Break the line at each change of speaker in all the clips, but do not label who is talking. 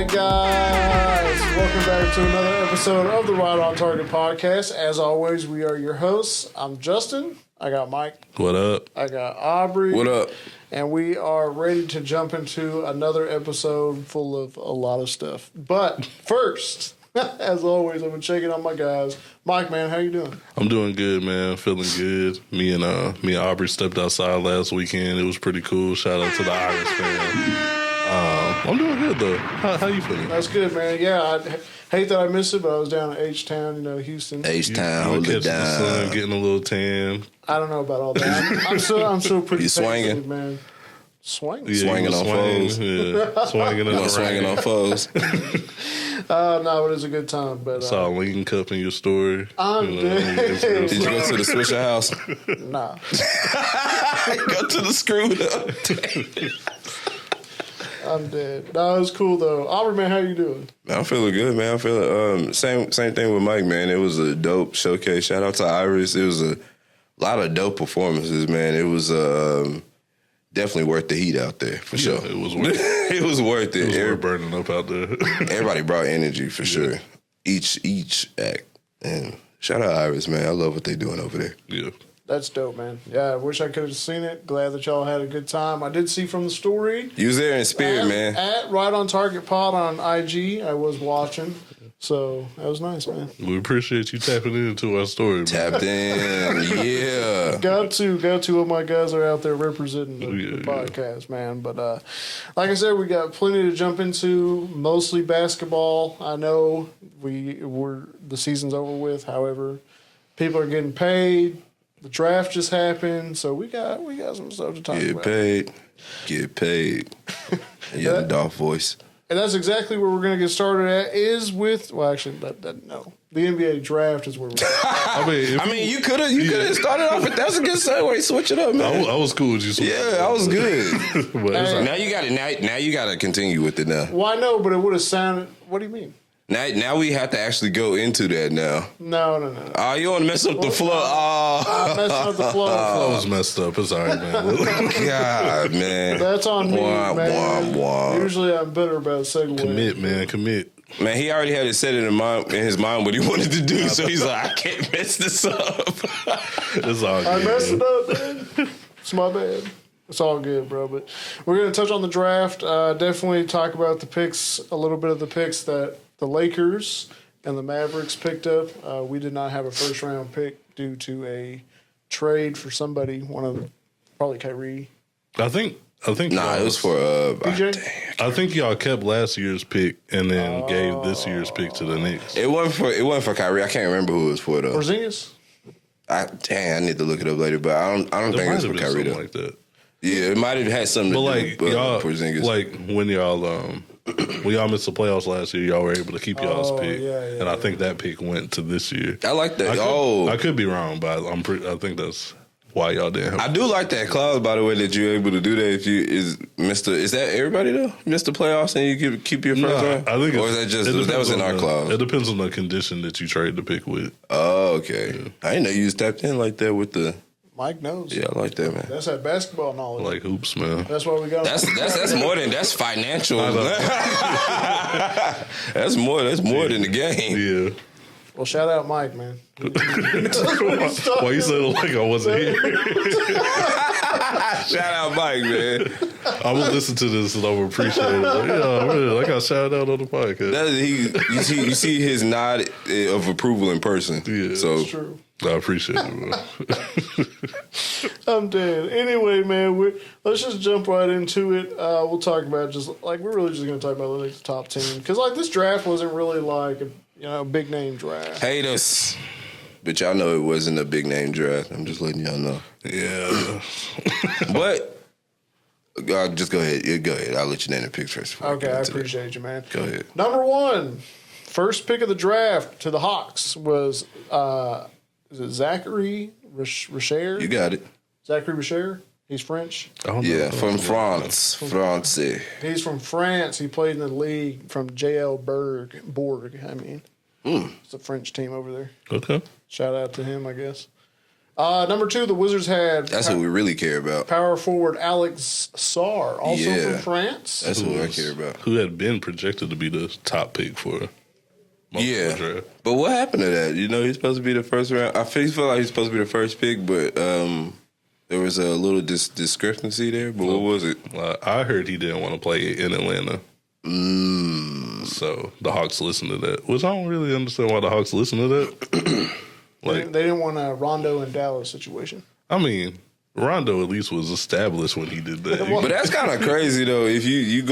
right, guys. Welcome back to another episode of the Right on Target podcast. As always, we are your hosts. I'm Justin. I got Mike.
What up?
I got Aubrey.
What up?
And we are ready to jump into another episode full of a lot of stuff. But first, as always, I'm going to check in on my guys. Mike, man, how you doing?
I'm doing good, man. Feeling good. Me and Aubrey stepped outside last weekend. It was pretty cool. Shout out to the Irish fan. I'm doing good though. How you feeling?
That's good, man. Yeah, I hate that I missed it, but I was down in H-Town, Houston.
H-Town, hold it
catching the sun,
down.
getting a little tan.
I don't know about all that. I'm still pretty
You swinging?
patient, man. Swinging?
Yeah,
Swinging on foes.
Yeah, swinging in the
Swinging
rain.
on foes.
No, it is a good time. But
Saw a lean cup in your story.
I'm dead.
Did you go to the Swisher house?
Nah.
Go to the screwed up.
I'm dead. No, it was cool, though. Aubrey, man, how you doing?
Man, I'm feeling good, man. I'm feeling same thing with Mike, man. It was a dope showcase. Shout out to Iris. It was a lot of dope performances, man. It was definitely worth the heat out there, for sure.
It was worth it.
It was worth it.
It was worth burning up out there.
Everybody brought energy, for sure. Each act. And shout out Iris, man. I love what they doing over there.
Yeah.
That's dope, man. Yeah, I wish I could have seen it. Glad that y'all had a good time. I did see from the story.
You was there in spirit, man.
At Right on Target Pod on IG, I was watching. So that was nice, man.
We appreciate you tapping into our story, man.
Tapped in, yeah.
Got to. All my guys are out there representing the podcast, man. But like I said, we got plenty to jump into. Mostly basketball. I know the season's over with. However, people are getting paid. The draft just happened, so we got some stuff to talk about.
Get paid. Yeah, the Dolph voice.
And that's exactly where we're going to get started at. No. The NBA draft is where we're at.
I mean, you could have started off with that's a good segue. Switch it up, man.
I was cool with you.
Yeah, I was good.
But
Hey.
Now you got it. Now you got to continue with it now.
Well, I know, but it would have sounded. What do you mean?
Now we have to actually go into that now.
No.
Oh, you want to mess up the flow?
I'm messing up the flow.
I was messed up. It's all right, man.
God, man.
That's on me,
Wah,
man.
wah, wah.
Usually I'm better about segueing.
Commit, man. Commit.
Man, he already had it set in his mind what he wanted to do, so he's like, I can't mess this up.
It's all good.
I messed it up, man. It's my bad. It's all good, bro. But we're going to touch on the draft. Definitely talk about the picks, a little bit of the picks that the Lakers and the Mavericks picked up. We did not have a first-round pick due to a trade for somebody, probably Kyrie.
I think.
Nah, it was for
PJ?
dang.
I think y'all kept last year's pick and then gave this year's pick to the Knicks.
It wasn't for Kyrie. I can't remember who it was for though.
Porzingis?
I need to look it up later, but I don't think it was for Kyrie though.
Like that.
Yeah, it might have had something
But
to
like
do with
y'all,
Porzingis.
like when y'all missed the playoffs last year, y'all were able to keep y'all's pick, and I think that pick went to this year.
I like that.
I could be wrong, but I think that's why y'all didn't.
I do like that clause, by the way, that you're able to do that if you is that everybody though? Miss the playoffs and you keep your first round?
I think,
or is that just that was in our clause?
It depends on the condition that you trade the pick with.
Oh, okay. Yeah. I didn't know you was tapped in like that with the.
Mike knows.
Yeah, I like that, man.
That's that basketball knowledge.
Like hoops, man.
That's why we got.
That's more than that's financial. that's more than the game.
Yeah.
Well, shout out Mike, man.
Why you said it like I wasn't here?
Shout out Mike, man.
I will listen to this and I will appreciate it. Like, yeah, really, I got shout out on the podcast.
You see his nod of approval in person.
Yeah,
so
That's true.
I appreciate it, bro.
I'm dead. Anyway, man, let's just jump right into it. We'll talk about we're really just going to talk about the top team because this draft wasn't really like a big name draft.
Hate us, but y'all know it wasn't a big name draft. I'm just letting y'all know.
Yeah,
but just go ahead. Yeah, go ahead. I'll let you name the picks first.
Okay, I appreciate you, man.
Go ahead.
Number 1, first pick of the draft to the Hawks was is it Zachary Richer?
You got it.
Zachary Richer. He's French.
Yeah, from France. France.
He's from France. He played in the league from JL Borg. It's a French team over there.
Okay.
Shout out to him, I guess. Number 2, the Wizards had.
That's what we really care about.
Power forward Alex Sarr, also from France.
That's what I care about.
Who had been projected to be the top pick for most of the draft.
But what happened to that? You know, he's supposed to be the first round. I feel like he's supposed to be the first pick, but there was a little discrepancy there. But what was it?
I heard he didn't want to play in Atlanta. So the Hawks listened to that, which I don't really understand why the Hawks listen to that.
They didn't want a Rondo and Dallas situation.
I mean, Rondo at least was established when he did that.
But that's kind of crazy though. If you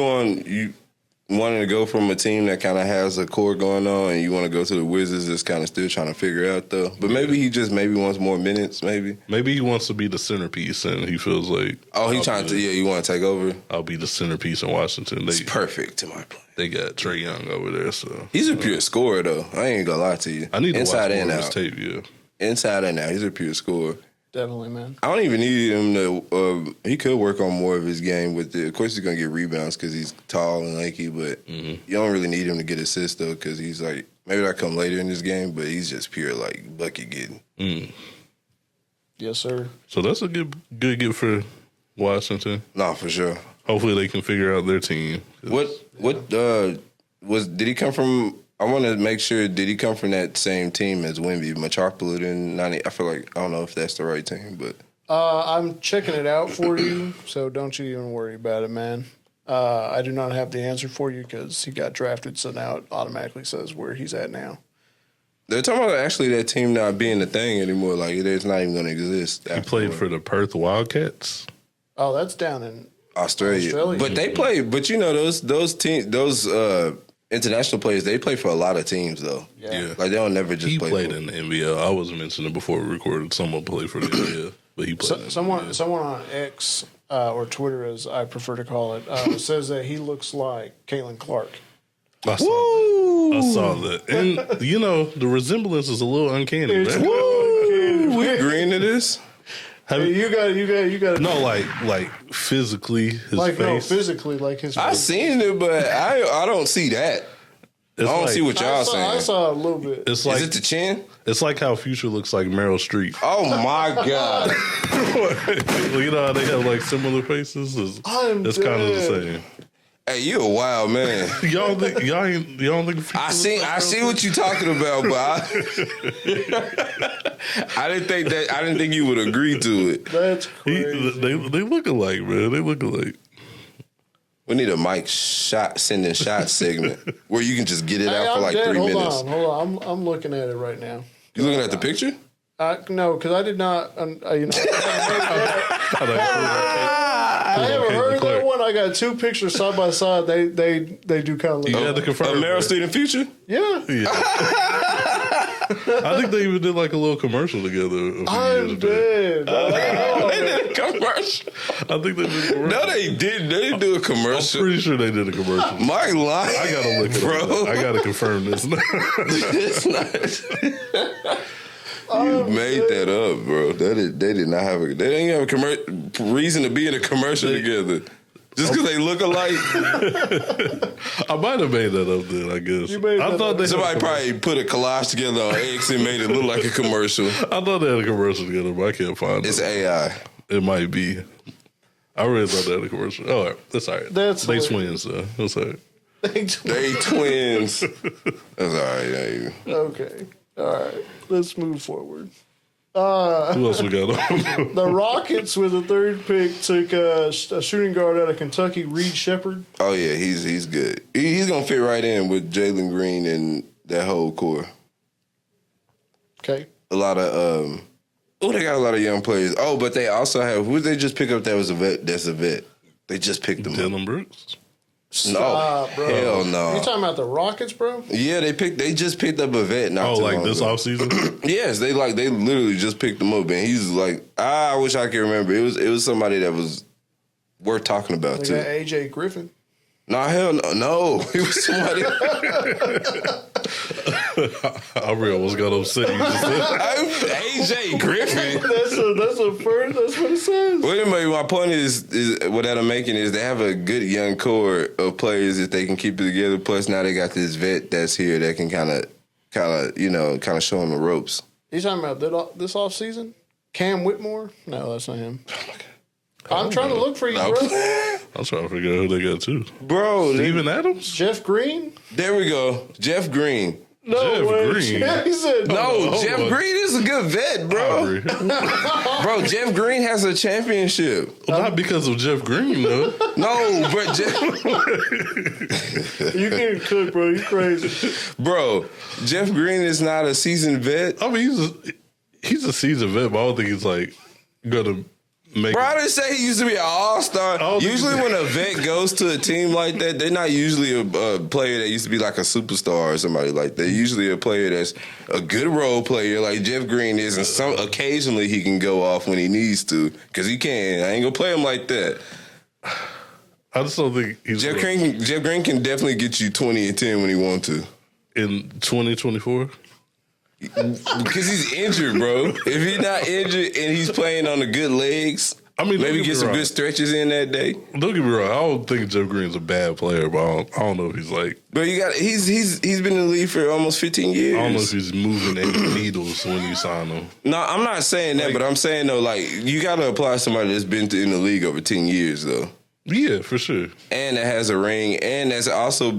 wanting to go from a team that kind of has a core going on, and you want to go to the Wizards, that's kind of still trying to figure out though. But maybe he just wants more minutes. Maybe
he wants to be the centerpiece, and he feels like
he's trying to. Yeah, you want to take over.
I'll be the centerpiece in Washington.
It's perfect to my plan.
They got Trae Young over there, so
he's a pure scorer though. I ain't gonna lie to you.
I need to
Inside
watch more
and
of
out.
his tape. Yeah,
inside and out, he's a pure scorer.
Definitely, man.
I don't even need him to. He could work on more of his game with it. Of course, he's gonna get rebounds because he's tall and lanky. But you don't really need him to get assists though, because he's like maybe that come later in this game. But he's just pure like bucket getting.
Yes, sir.
So that's a good get for Washington.
No, for sure.
Hopefully, they can figure out their team.
Did he come from? I want to make sure. Did he come from that same team as Wemby, Metropolitan 90? I feel like I don't know if that's the right team, but
I'm checking it out for you, so don't you even worry about it, man. I do not have the answer for you because he got drafted, so now it automatically says where he's at now.
They're talking about actually that team not being a thing anymore. Like it's not even going to exist.
He played for the Perth Wildcats.
Oh, that's down in
Australia. But they play. But you know those teams, those international players, they play for a lot of teams though.
Yeah.
Like they don't never just play.
He played in the NBL. I was mentioning before we recorded. Someone played for the NBL, but he played.
Someone on X or Twitter, as I prefer to call it, says that he looks like Caitlin Clark.
I saw that. And, you know, the resemblance is a little uncanny, man.
We agreeing to this?
You got.
No, like physically, his face.
No, physically, like his face.
I seen it, but I don't see that. I don't see what y'all saying.
I saw a little bit.
It's like,
is it the chin?
It's like how Future looks like Meryl Streep.
Oh, my God.
You know how they have, like, similar faces? It's kind of the same.
Hey, you a wild man.
y'all don't think Future
I see what you talking about, but I didn't think you would agree to it.
That's crazy.
They look alike, man. They look alike.
We need a Mike sending shots segment where you can just get it out for like
dead.
3 minutes.
Hold on. I'm looking at it right now.
You looking at the picture?
No, because I did not. I haven't heard that one. I got 2 pictures side by side. They do kind of look.
You had to confirm.
Meryl Streep in Future?
Yeah.
I think they even did like a little commercial together.
I'm dead.
They did a commercial.
I think they did a commercial.
No, they didn't. They didn't do a commercial.
I'm pretty sure they did a commercial.
Mike lying.
I gotta look it
bro.
up. I gotta confirm this.
It's not. You made that up, bro. They did not have they didn't have a reason to be in a commercial together. Just because they look alike.
I might have made that up then, I guess. I thought
somebody probably put a collage together on X and made it look like a commercial.
I thought they had a commercial together, but I can't find it.
It's AI.
It might be. I really thought they had a commercial. Oh, that's all right. They twins, though. That's all right.
They twins. That's all right. Yeah.
Okay. All right. Let's move forward.
Who else we got on?
The Rockets with the 3rd pick took a shooting guard out of Kentucky, Reed Shepherd.
Oh yeah, he's good. He's gonna fit right in with Jalen Green and that whole core.
Okay.
A lot of they got a lot of young players. Oh, but they also have who did they just pick up that was a vet? That's a vet. They just picked them
Dylan
up.
Brooks.
No,
bro.
Hell no.
You talking about the Rockets, bro?
Yeah, they just picked up a vet. Not too
like
long
this
ago.
offseason?
Yes, they literally just picked him up, and he's like, I wish I could remember. It was somebody that was worth talking about
They
too.
got AJ Griffin.
Nah, hell no. It was somebody.
I really almost got upset.
AJ Griffin.
That's a first. That's what it says.
Well, anyway, my point is what that I'm making is they have a good young core of players if they can keep it together. Plus, now they got this vet that's here that can kind of show them the ropes.
You talking about this off season? Cam Whitmore? No, that's not him. I'm trying to look for you, bro.
I'm trying to figure out who they got too.
Bro,
Steven Adams?
Jeff Green?
there we go. Jeff Green.
No
Jeff
way.
Green.
Yeah, he said
No,
hold
Jeff
on.
Green is a good vet, bro. Bro, Jeff Green has a championship.
Well, not because of Jeff Green, though.
No, but
You getting cooked, bro. You crazy.
bro, Jeff Green is not a seasoned vet.
I mean, he's a seasoned vet, but I don't think he's like gonna make.
Bro, I didn't say he used to be an all-star. Usually when a vet goes to a team like that, they're not usually a player that used to be like a superstar or somebody like that. Usually a player that's a good role player like Jeff Green is, and occasionally he can go off when he needs to, because he can. I ain't gonna play him like that.
I just don't think he's
Jeff Green can definitely get you 20 and 10 when he wants to.
in 2024.
Because he's injured, bro. If he's not injured and he's playing on the good legs,
I mean,
maybe
don't
get some
me
good
wrong.
stretches in that day.
Don't get me wrong. I don't think Jeff Green's a bad player, but I don't know if he's like.
But he's been in the league for almost 15 years.
I don't know if he's moving any needles when you sign him.
No, I'm not saying that, but I'm saying though, like, you got to apply somebody that's been in the league over 10 years though,
Yeah, for sure.
and that has a ring, and that's also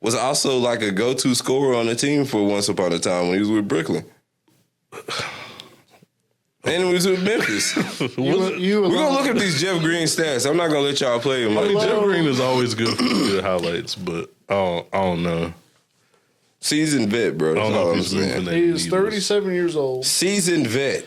was also like a go-to scorer on the team for once upon a time when he was with Brooklyn. And he was with Memphis. We're going to look at these Jeff Green stats. I'm not going to let y'all play him
I
like
mean,
that.
Jeff Green is always good for good highlights, but I don't know.
Seasoned vet, bro.
I
That's
don't know
all
if
I'm
he's moving
saying.
any
He is
needles.
37 years old.
Seasoned vet.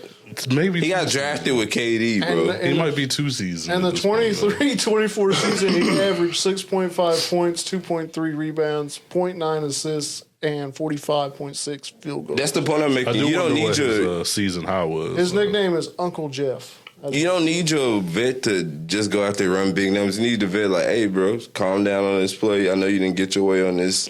Maybe
He got drafted with KD, bro.
And-
He might be 2 seasons.
And the
at this point, though.
23-24 season, he averaged 6.5 points, 2.3 rebounds, 0.9 assists, and 45.6 field goals.
That's the point I'm
I
making.
do
You don't
wonder
need
what
your
his season high was.
His nickname is Uncle Jeff.
you don't need your vet to just go out there and run big numbers. You need the vet like, hey, bro, calm down on this play. I know you didn't get your way on this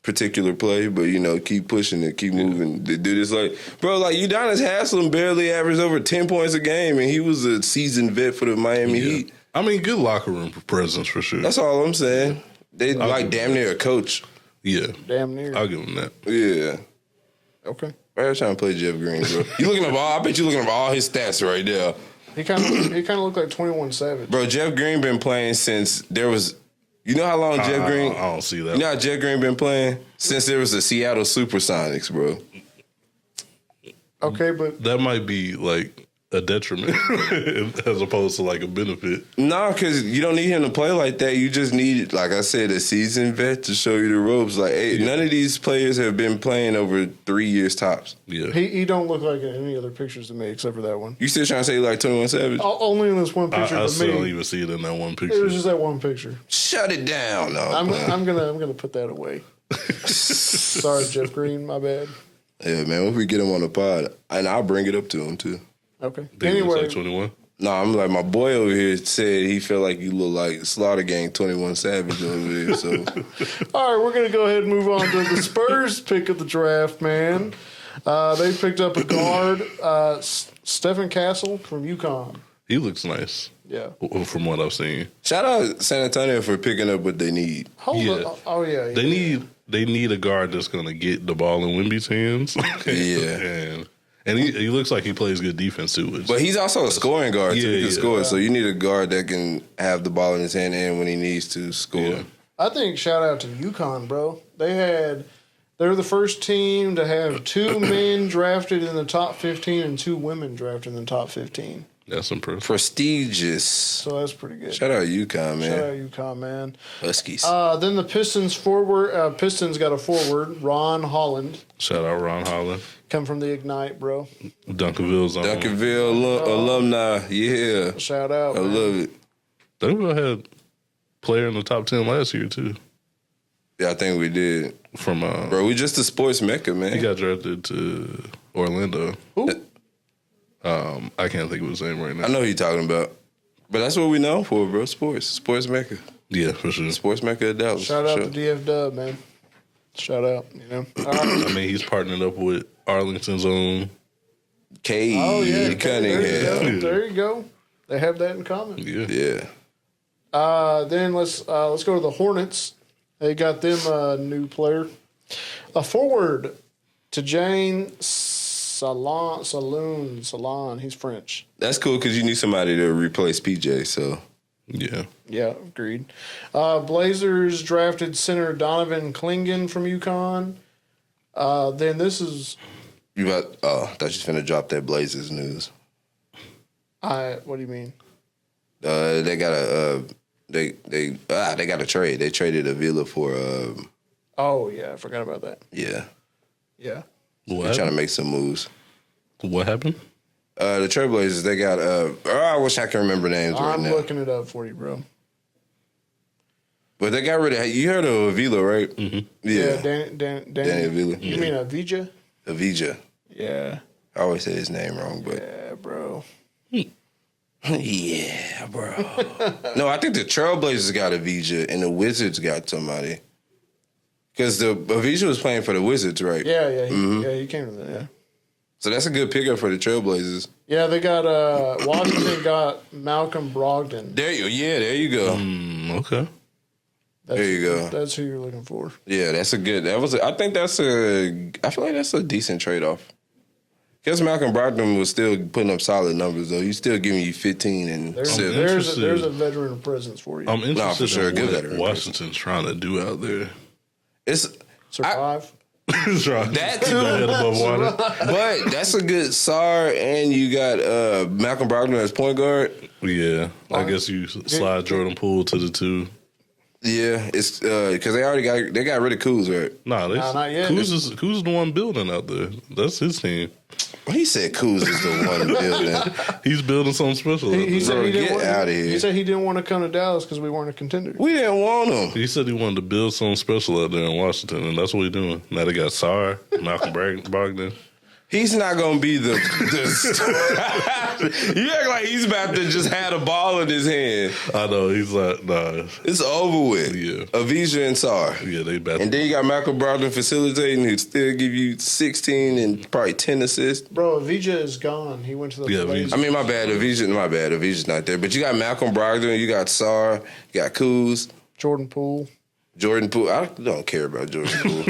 particular play, but keep pushing it, keep moving. Do this like, bro, like Udonis Haslem barely averaged over 10 points a game, and he was a seasoned vet for the Miami Heat.
I mean, good locker room presence for sure.
That's all I'm saying. They like damn near a coach.
Yeah,
Damn near.
I'll give him that.
Yeah.
Okay.
Why are you trying to play Jeff Green, bro? You looking up I bet you looking up all his stats right there.
He kind of looked like 21 Savage.
Bro, Jeff Green been playing since there was. You know how long Jeff Green?
I don't see that.
You know how Jeff Green been playing since there was the Seattle Supersonics, bro.
Okay, but
That might be like a detriment as opposed to like a benefit.
Nah, because you don't need him to play like that. You just need, like I said, a seasoned vet to show you the ropes. Like, hey, none of these players have been playing over 3 years tops.
Yeah,
he don't look like any other pictures to me except for that one.
You still trying to say like 21 Savage?
Only in this one picture
I
to
still don't
me.
even see it in that one
It
picture.
was just that one picture.
Shut it down, no.
I'm gonna put that away. Sorry, Jeff Green. My bad.
Yeah, man. If we get him on the pod, and I'll bring it up to him too.
Okay.
Think it was
Anyway,
like 21.
No, I'm like, my boy over here said he felt like you look like Slaughter Gang 21 Savage over there. So
all right, we're gonna go ahead and move on to the Spurs pick of the draft, man. They picked up a guard, Stephen Castle from UConn.
He looks nice.
Yeah.
From what I've seen.
shout out San Antonio for picking up what they need.
Hold
Yeah.
on. Oh yeah.
They need a guard that's going to get the ball in Wemby's hands.
Yeah.
and he looks like he plays good defense too. Which,
But he's also a scoring guard, too.
Yeah,
He can
yeah.
score. So you need a guard that can have the ball in his hand and when he needs to score.
Yeah.
I think shout out to UConn, bro. They're the first team to have 2 men drafted in the top 15 and 2 women drafted in the top 15.
that's impressive.
Prestigious.
So that's pretty good.
Shout out UConn, man.
Shout out UConn, man.
Huskies.
Then the Pistons got a forward, Ron Holland,
Shout out Ron Holland.
come from the Ignite, bro.
Duncanville's on.
Duncanville alumni. Yeah.
Shout out.
I
man.
love it.
Duncanville had player in the top 10 last year too.
Yeah, I think we did.
From
Bro, we just a sports mecca, man.
he got drafted to Orlando.
Who?
I can't think of his name right now.
I know who you're talking about. But that's what we know for, bro. Sports. Sports mecca.
Yeah, for sure.
Sports mecca of Dallas.
Shout out
Sure.
to DF Dub, man. Shout out, All right.
I mean, he's partnered up with Arlington's own.
K.
Oh yeah,
Cunningham.
There you go. They have that in common.
Yeah.
Yeah.
Then let's go to the Hornets. They got them a new player, a forward, to Jane Salon. He's French.
That's cool because you need somebody to replace PJ. So
Yeah.
Yeah, agreed. Blazers drafted center Donovan Clingan from UConn. Then this is
you got. Oh, I thought you was finna drop that Blazers news.
what do you mean?
They got a they got a trade. They traded Avila for
Oh yeah, I forgot about that.
yeah.
Yeah.
They're trying to make some moves.
What happened?
The Trailblazers, they got I wish I could remember names right
I'm
now.
looking it up for you, bro.
But they got rid of you heard of Avila, right? Mm-hmm. Yeah.
Danny
Avila.
You mean Avija?
Avija.
Yeah.
I always say his name wrong, but
Yeah, bro.
yeah, bro. No, I think the Trailblazers got Avija and the Wizards got somebody. Because the Avija was playing for the Wizards, right?
Yeah, he came to that, yeah.
So that's a good pickup for the Trailblazers.
Yeah, they got Washington got Malcolm Brogdon.
There you go.
Okay.
That's,
there you go.
That's who you're looking for.
Yeah, I feel like that's a decent trade-off. Because Malcolm Brogdon was still putting up solid numbers, though. He's still giving you 15 and
There's
7.
there's a veteran presence for you.
I'm interested
Nah, for sure.
in
Good
what
veteran
Washington's trying to do out there.
It's
Survive.
that too.
Head above water.
But that's a good SAR, and you got Malcolm Brogdon as point guard.
Yeah. I guess you slide Jordan Poole to the 2.
Yeah, it's because they got rid of Kuz, right?
Nah,
not yet.
Kuz is the one building out there. That's his team.
He said Kuz is the one building.
He's building something special.
He said he didn't
get
want,
out of here.
He said he didn't want to come to Dallas because we weren't a contender.
We didn't want him.
He said he wanted to build something special out there in Washington, and that's what he's doing. Now they got Sarr, Malcolm Brogdon.
He's not gonna be the you act like he's about to just have a ball in his hand.
I know, he's like, nah.
It's over with.
Yeah.
Avija and Sarr.
Yeah, they about
And then you got Malcolm Brogdon facilitating, who still give you 16 and probably 10 assists.
Bro, Avija is gone. He went to the Blazers.
I mean, my bad. Avija's not there. But you got Malcolm Brogdon, you got Sarr, you got Kuz,
Jordan Poole.
I don't care about Jordan Poole.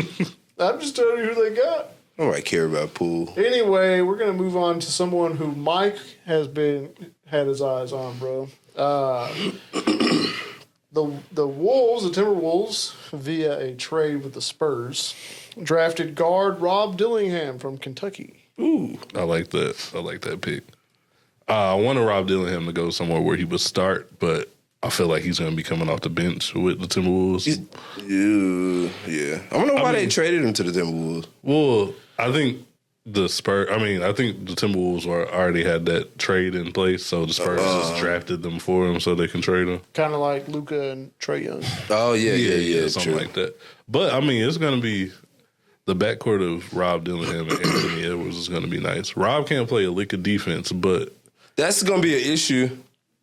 I'm just telling you who they got.
Nobody care about Poole.
Anyway, we're gonna move on to someone who Mike had his eyes on, bro. The Timberwolves, via a trade with the Spurs, drafted guard Rob Dillingham from Kentucky.
Ooh, I like that. I like that pick. I wanted Rob Dillingham to go somewhere where he would start, but I feel like he's going to be coming off the bench with the Timberwolves.
Yeah. I don't know why they traded him to the Timberwolves.
Well, I think the Timberwolves already had that trade in place, so the Spurs just drafted them for him so they can trade him.
Kind of like Luka and Trae Young.
Oh, yeah.
Something
true.
like that. But, I mean, it's going to be the backcourt of Rob Dillingham and Anthony Edwards is going to be nice. Rob can't play a lick of defense, but
That's going to be an issue.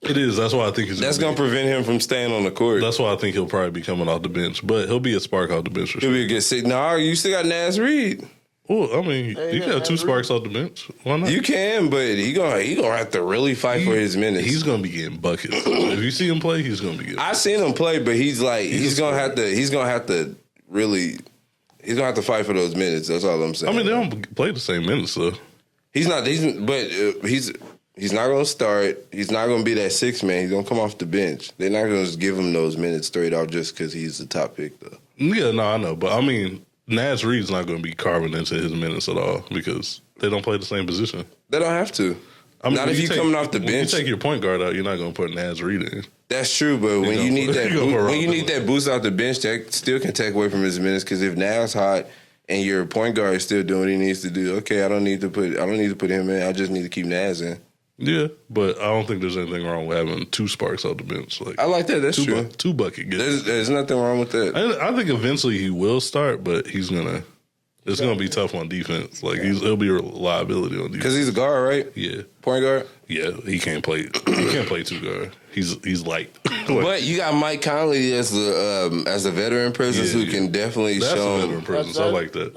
it is. That's why I think
That's going to prevent him from staying on the court.
That's why I think he'll probably be coming off the bench, but he'll be a spark off the bench for
He'll
sure.
be a good sit. No, you still got Nas Reed.
Well, I mean,
Hey,
you
yeah,
got 2
Nas
sparks off the bench. Why not?
You can, but he gonna have to really fight for his minutes.
He's going to be getting buckets. If you see him play, he's going to be getting
I seen him play, but he's gonna have to fight for those minutes. That's all I'm saying.
I mean, they don't play the same minutes, though.
he's not gonna start. He's not gonna be that 6 man. He's gonna come off the bench. They're not gonna just give him those minutes straight off just because he's the top pick, though.
Yeah, no, I know. But, I mean, Nas Reed's not going to be carving into his minutes at all because they don't play the same position.
They don't have to.
I mean,
Not if you coming off the
when
bench.
you take your point guard out, you're not going to put Nas Reed in.
That's true, but when you need that, boost off the bench, that still can take away from his minutes. Because if Nas hot and your point guard is still doing what he needs to do, okay, I don't need to put him in. I just need to keep Nas in.
Yeah, but I don't think there's anything wrong with having 2 sparks off the bench. Like
I like that. That's true.
2 bucket gets.
There's nothing wrong with that.
I think eventually he will start, but it's gonna be tough on defense. Like he'll be a liability on defense
Because he's a guard, right?
Yeah,
Point guard.
yeah, he can't play. He can't play 2 guard. He's light.
But you got Mike Conley as a veteran presence who can definitely
That's
show
a veteran presence. I like that.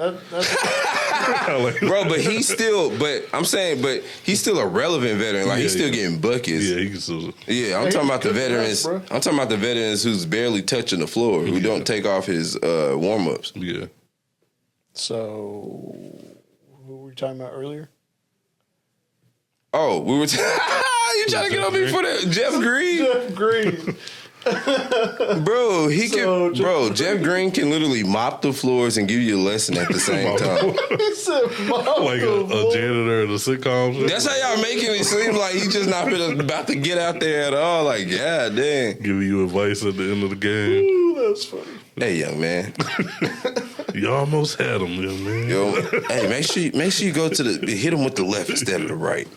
I like
Bro, but he's still a relevant veteran. Like he's still getting buckets.
Yeah, he can still.
Yeah, I'm talking about the
good
veterans.
bro.
I'm talking about the veterans who's barely touching the floor, who don't take off his warm ups.
Yeah.
So, who were we talking about earlier?
Oh, we were. You trying to get on me for that, Jeff Green?
Jeff Green.
Bro, Jeff Green can literally mop the floors and give you a lesson at the same time.
He said,
Like a janitor in a sitcom.
That's how y'all making it seem like he's just not about to get out there at all. Like, god dang.
Giving you advice at the end of the game.
Ooh, that's funny.
Hey, young man.
You almost had him, young man.
Yo, hey, make sure you go to hit him with the left instead of the right.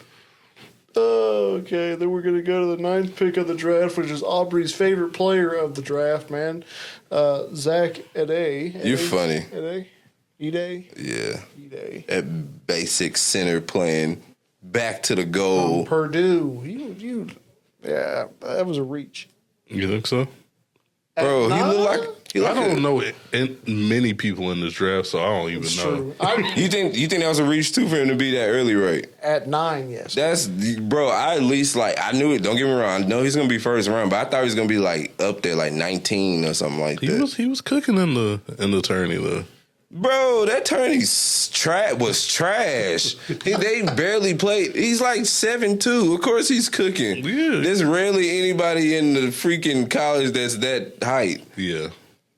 Okay, then we're going to go to the 9th pick of the draft, which is Aubrey's favorite player of the draft, man. Zach Edey.
You're funny.
Edey?
Yeah.
Edey.
That basic center playing back to the goal.
Purdue. Yeah, that was a reach.
You think so?
Bro, he looked like
I don't know many people in this draft, so I don't even know.
You think that was a reach too for him to be that early, right?
At 9, yes.
That's bro. I at least I knew it. Don't get me wrong. I know he's gonna be first round, but I thought he was gonna be like up there, like 19 or something like that.
He was cooking in the tourney though.
Bro, that tourney was trash. They barely played. He's like 7'2". Of course he's cooking.
Yeah.
There's rarely anybody in the freaking college that's that height.
Yeah.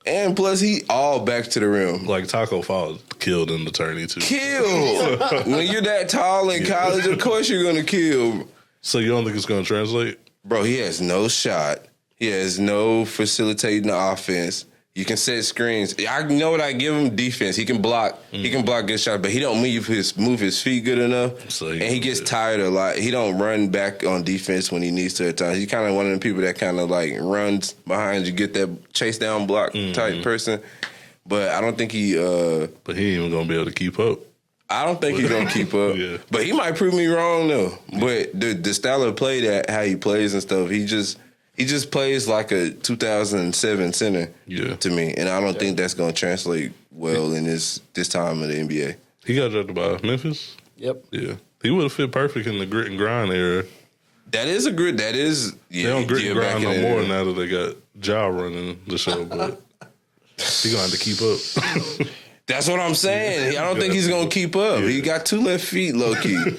And plus, he all back to the rim.
Like Taco Fall killed in the tourney too.
Kill. When you're that tall in college, of course you're going to kill.
So you don't think it's going to translate?
Bro, he has no shot. He has no facilitating the offense. You can set screens. I know what I give him defense. He can block. He can block good shots, but he don't move his feet good enough. And he gets tired a lot. He don't run back on defense when he needs to at times. He's kind of one of the people that kind of like runs behind you, get that chase down block type person. But I don't think he.
But he ain't even gonna be able to keep up.
I don't think he's gonna keep up.
Yeah.
But he might prove me wrong though. But the style of play that how he plays and stuff, he just plays like a 2007 center to me, and I don't think that's going to translate well in this time of the NBA.
He got drafted by Memphis?
Yep.
Yeah. He would have fit perfect in the grit and grind era.
That is a grit. That is. Yeah,
they don't grit and grind no more now that they got Ja running the show, but he going to have to keep up.
That's what I'm saying. I don't think he's going to keep up. Yeah. He got 2 left feet, low-key.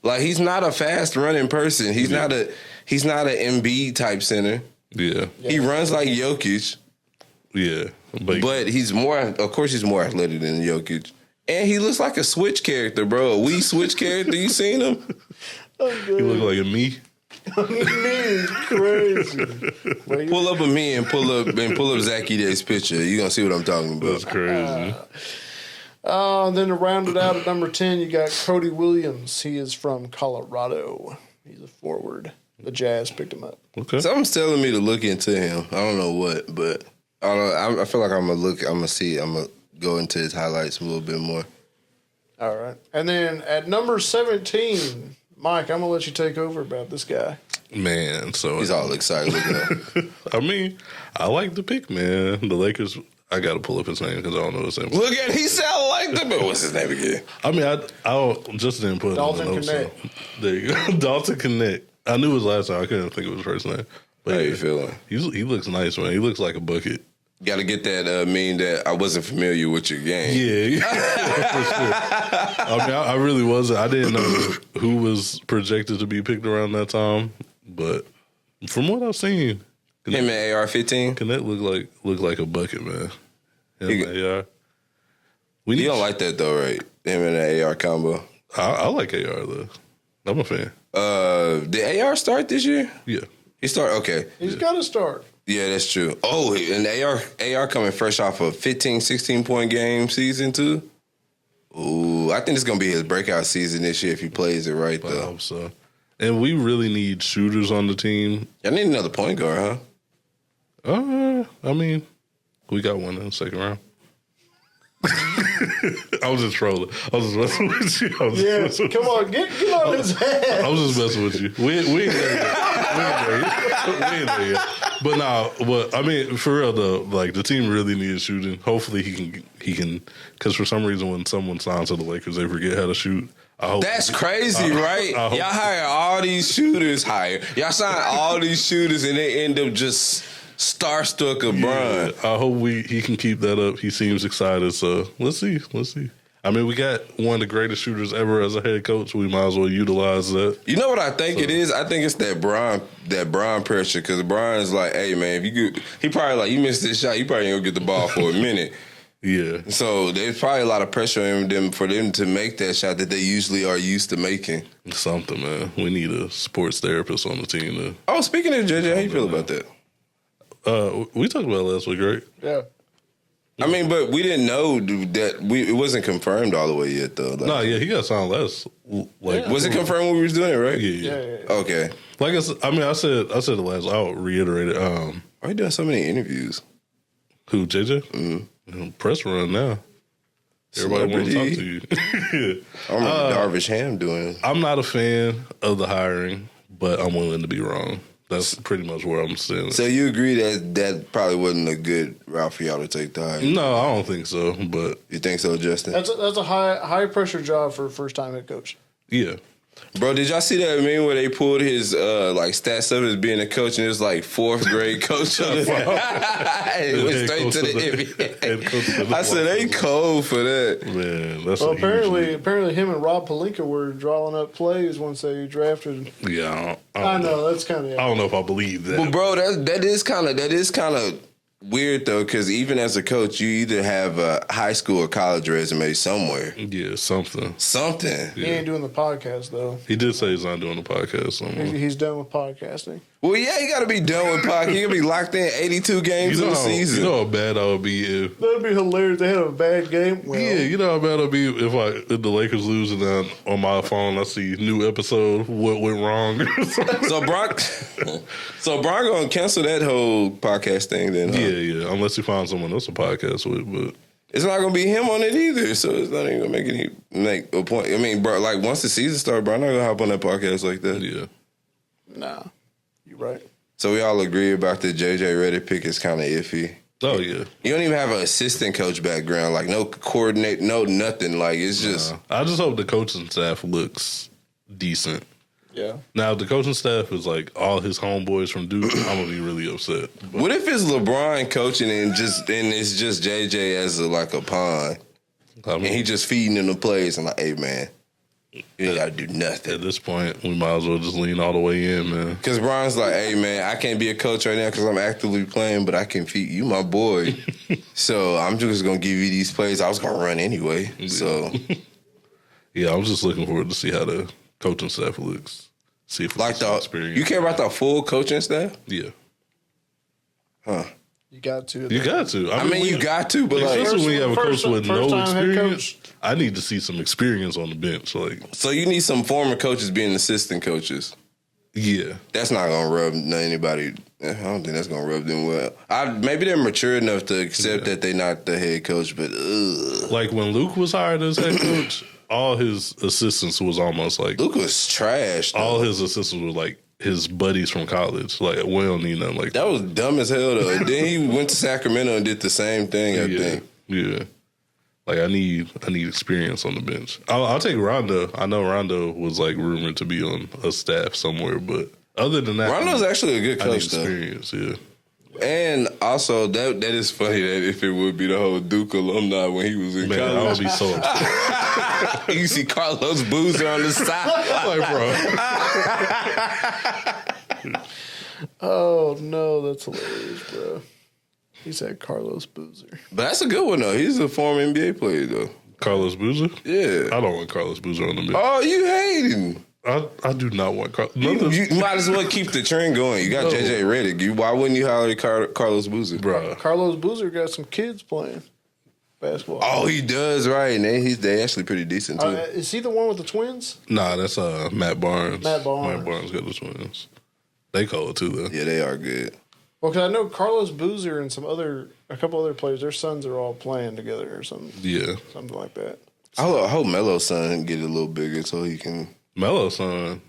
Like, he's not a fast-running person. He's not an Embiid type center.
Yeah.
He runs like Jokic.
Yeah.
But he's more, of course, he's more athletic than Jokic. And he looks like a switch character, bro. A wee switch character. You seen him?
He look like a me.
Me, crazy.
Pull up a me and pull up Zach Edey's picture. You're going to see what I'm talking about.
That's crazy.
Then to round it out at number 10, you got Cody Williams. He is from Colorado. He's a forward. The Jazz picked him up.
Okay. Something's telling me to look into him. I don't know what, but I feel like I'm gonna go into his highlights a little bit more.
All right. And then at number 17, Mike, I'm gonna let you take over about this guy.
Man, so
he's all excited.
I mean, I like the pick, man. The Lakers. I gotta pull up his name because I don't know his name.
Look at he sound like the. But what's his name again?
I mean, I just didn't put
Dalton
it in the notes.
Connect.
So. There you go, Dalton Connect. I knew his last name. I couldn't think of his first name. But
how you feeling?
He looks nice, man. He looks like a bucket.
Got to get that meme that I wasn't familiar with your game.
Yeah, for sure. I mean, I really wasn't. I didn't know who was projected to be picked around that time, but from what I've seen,
him and AR-15,
Connect look like a bucket, man. Him and AR.
You don't like that though, right? Him and the AR combo.
I like AR though. I'm a fan.
Did AR start this year?
Yeah.
He started, okay.
He's got to start.
Yeah, that's true. Oh, and AR coming fresh off a 15, 16-point game season, too? Ooh, I think it's going to be his breakout season this year if he plays it right, though.
I hope so. And we really need shooters on the team.
I need another point guard,
huh? I mean, we got one in the second round. I was just trolling. I was just messing with you.
Come on, get on his head.
I was just messing with you. We ain't there yet. We ain't there yet. But I mean, for real though, like the team really needs shooting. Hopefully he can, because for some reason when someone signs to the Lakers, they forget how to shoot.
That's crazy, right? Y'all hire all these shooters. Y'all sign all these shooters, and they end up just starstruck of Bron.
I hope he can keep that up. He seems excited, so let's see. I mean, we got one of the greatest shooters ever as a head coach. We might as well utilize that.
You know what I think it is? I think it's that Bron pressure, because Bron's like, hey, man, he probably like, you missed this shot, you probably ain't going to get the ball for a minute.
Yeah.
So there's probably a lot of pressure on them for them to make that shot that they usually are used to making.
Something, man. We need a sports therapist on the team.
Oh, speaking of JJ, how you feel about that?
We talked about it last week, right?
Yeah.
I mean, but we didn't know that it wasn't confirmed all the way yet, though. Like,
No, yeah, he got signed last.
was it confirmed when we was doing it, right?
Yeah.
Okay.
Like I said, I said it last. I'll reiterate it.
Why are you doing so many interviews?
Who, JJ? Mm-hmm. Press run now. Everybody want to talk to you.
I remember Darvish Ham doing it.
I'm not a fan of the hiring, but I'm willing to be wrong. That's pretty much where I'm standing.
So you agree that probably wasn't a good route for y'all to take the hire?
No, I don't think so. But
You think so, Justin?
That's a high pressure job for a first time head coach.
yeah,
Bro, did y'all see that meme where they pulled his like stats up as being a coach and it was like fourth grade coach? It went straight to the NBA. I said they cold for that.
man, that's
Well,
a huge
apparently, him and Rob Pelinka were drawing up plays once they drafted.
Yeah,
I know that's kind of.
I don't know if I believe that.
But bro, that is kind of weird though, because even as a coach, you either have a high school or college resume somewhere.
Yeah, something.
He ain't doing the podcast though.
He did say he's not doing the podcast anymore.
He's done with podcasting.
Well, yeah, you got to be done with podcast. You got to be locked in 82 games in the season.
You know how bad I would be if.
That'd be hilarious. They had a bad game. Well,
Yeah, you know how bad I'd be if the Lakers lose and then on my phone I see new episode, what went wrong.
So Bron gonna cancel that whole podcast thing then, huh?
Yeah, unless you find someone else to podcast with, but
It's not gonna be him on it either, so it's not even gonna make a point. I mean, bro, like once the season starts, bro, I'm not gonna hop on that podcast like that.
yeah.
nah, you're right.
So we all agree about the JJ Redick pick is kind of iffy.
Oh yeah.
You don't even have an assistant coach background, like no coordinate, no nothing. Like it's just
I just hope the coaching staff looks decent.
Yeah.
Now, if the coaching staff is like all his homeboys from Duke, I'm gonna be really upset. But
what if it's LeBron coaching and it's just JJ as a pawn,
I mean,
and he just feeding them the plays and like, hey man, you ain't gotta do nothing.
at this point, we might as well just lean all the way in, man.
Because Bron's like, hey, man, I can't be a coach right now because I'm actively playing, but I can feed you, my boy. So I'm just going to give you these plays. I was going to run anyway. So,
Yeah, I'm just looking forward to see how the coaching staff looks. See if
like you care about the full coaching staff?
Yeah.
Huh.
You got to.
You got to.
I mean, you got to, but like,
especially when you have a coach with no
first-time head
experience.
coach.
I need to see some experience on the bench. Like,
so you need some former coaches being assistant coaches.
yeah.
That's not going to rub anybody. I don't think that's going to rub them well. Maybe they're mature enough to accept that they're not the head coach, but
Like when Luke was hired as head coach, all his assistants was almost like
Luke was trash. Though.
all his assistants were like his buddies from college. Like, we don't need nothing like that.
That was dumb as hell, though. Then he went to Sacramento and did the same thing, I think.
Yeah. Like, I need experience on the bench. I'll take Rondo. I know Rondo was like rumored to be on a staff somewhere, but other than that,
Rondo's actually a good
I need
coach, though.
experience. Yeah.
And also, that is funny that if it would be the whole Duke alumni when he was in
Man, I
college.
would be so upset.
You see Carlos Boozer on the side.
Like, bro.
Oh no, that's hilarious, bro. He said Carlos Boozer.
But that's a good one, though. He's a former NBA player, though.
Carlos Boozer?
Yeah.
I don't want Carlos Boozer on the bench.
Oh, you hate him.
I do not want Carlos.
You might as well keep the trend going. You got JJ Redick. Why wouldn't you hire Carlos Boozer?
Bro.
Carlos Boozer got some kids playing basketball.
Oh, he does, right. And they actually pretty decent, too.
Is he the one with the twins?
Nah, that's Matt Barnes.
Matt Barnes.
Matt Barnes got the twins. They cold too, though.
Yeah, they are good.
Well, because I know Carlos Boozer and a couple other players, their sons are all playing together or something.
Yeah.
Something like that.
I hope Melo's son get a little bigger so he can.
Melo's son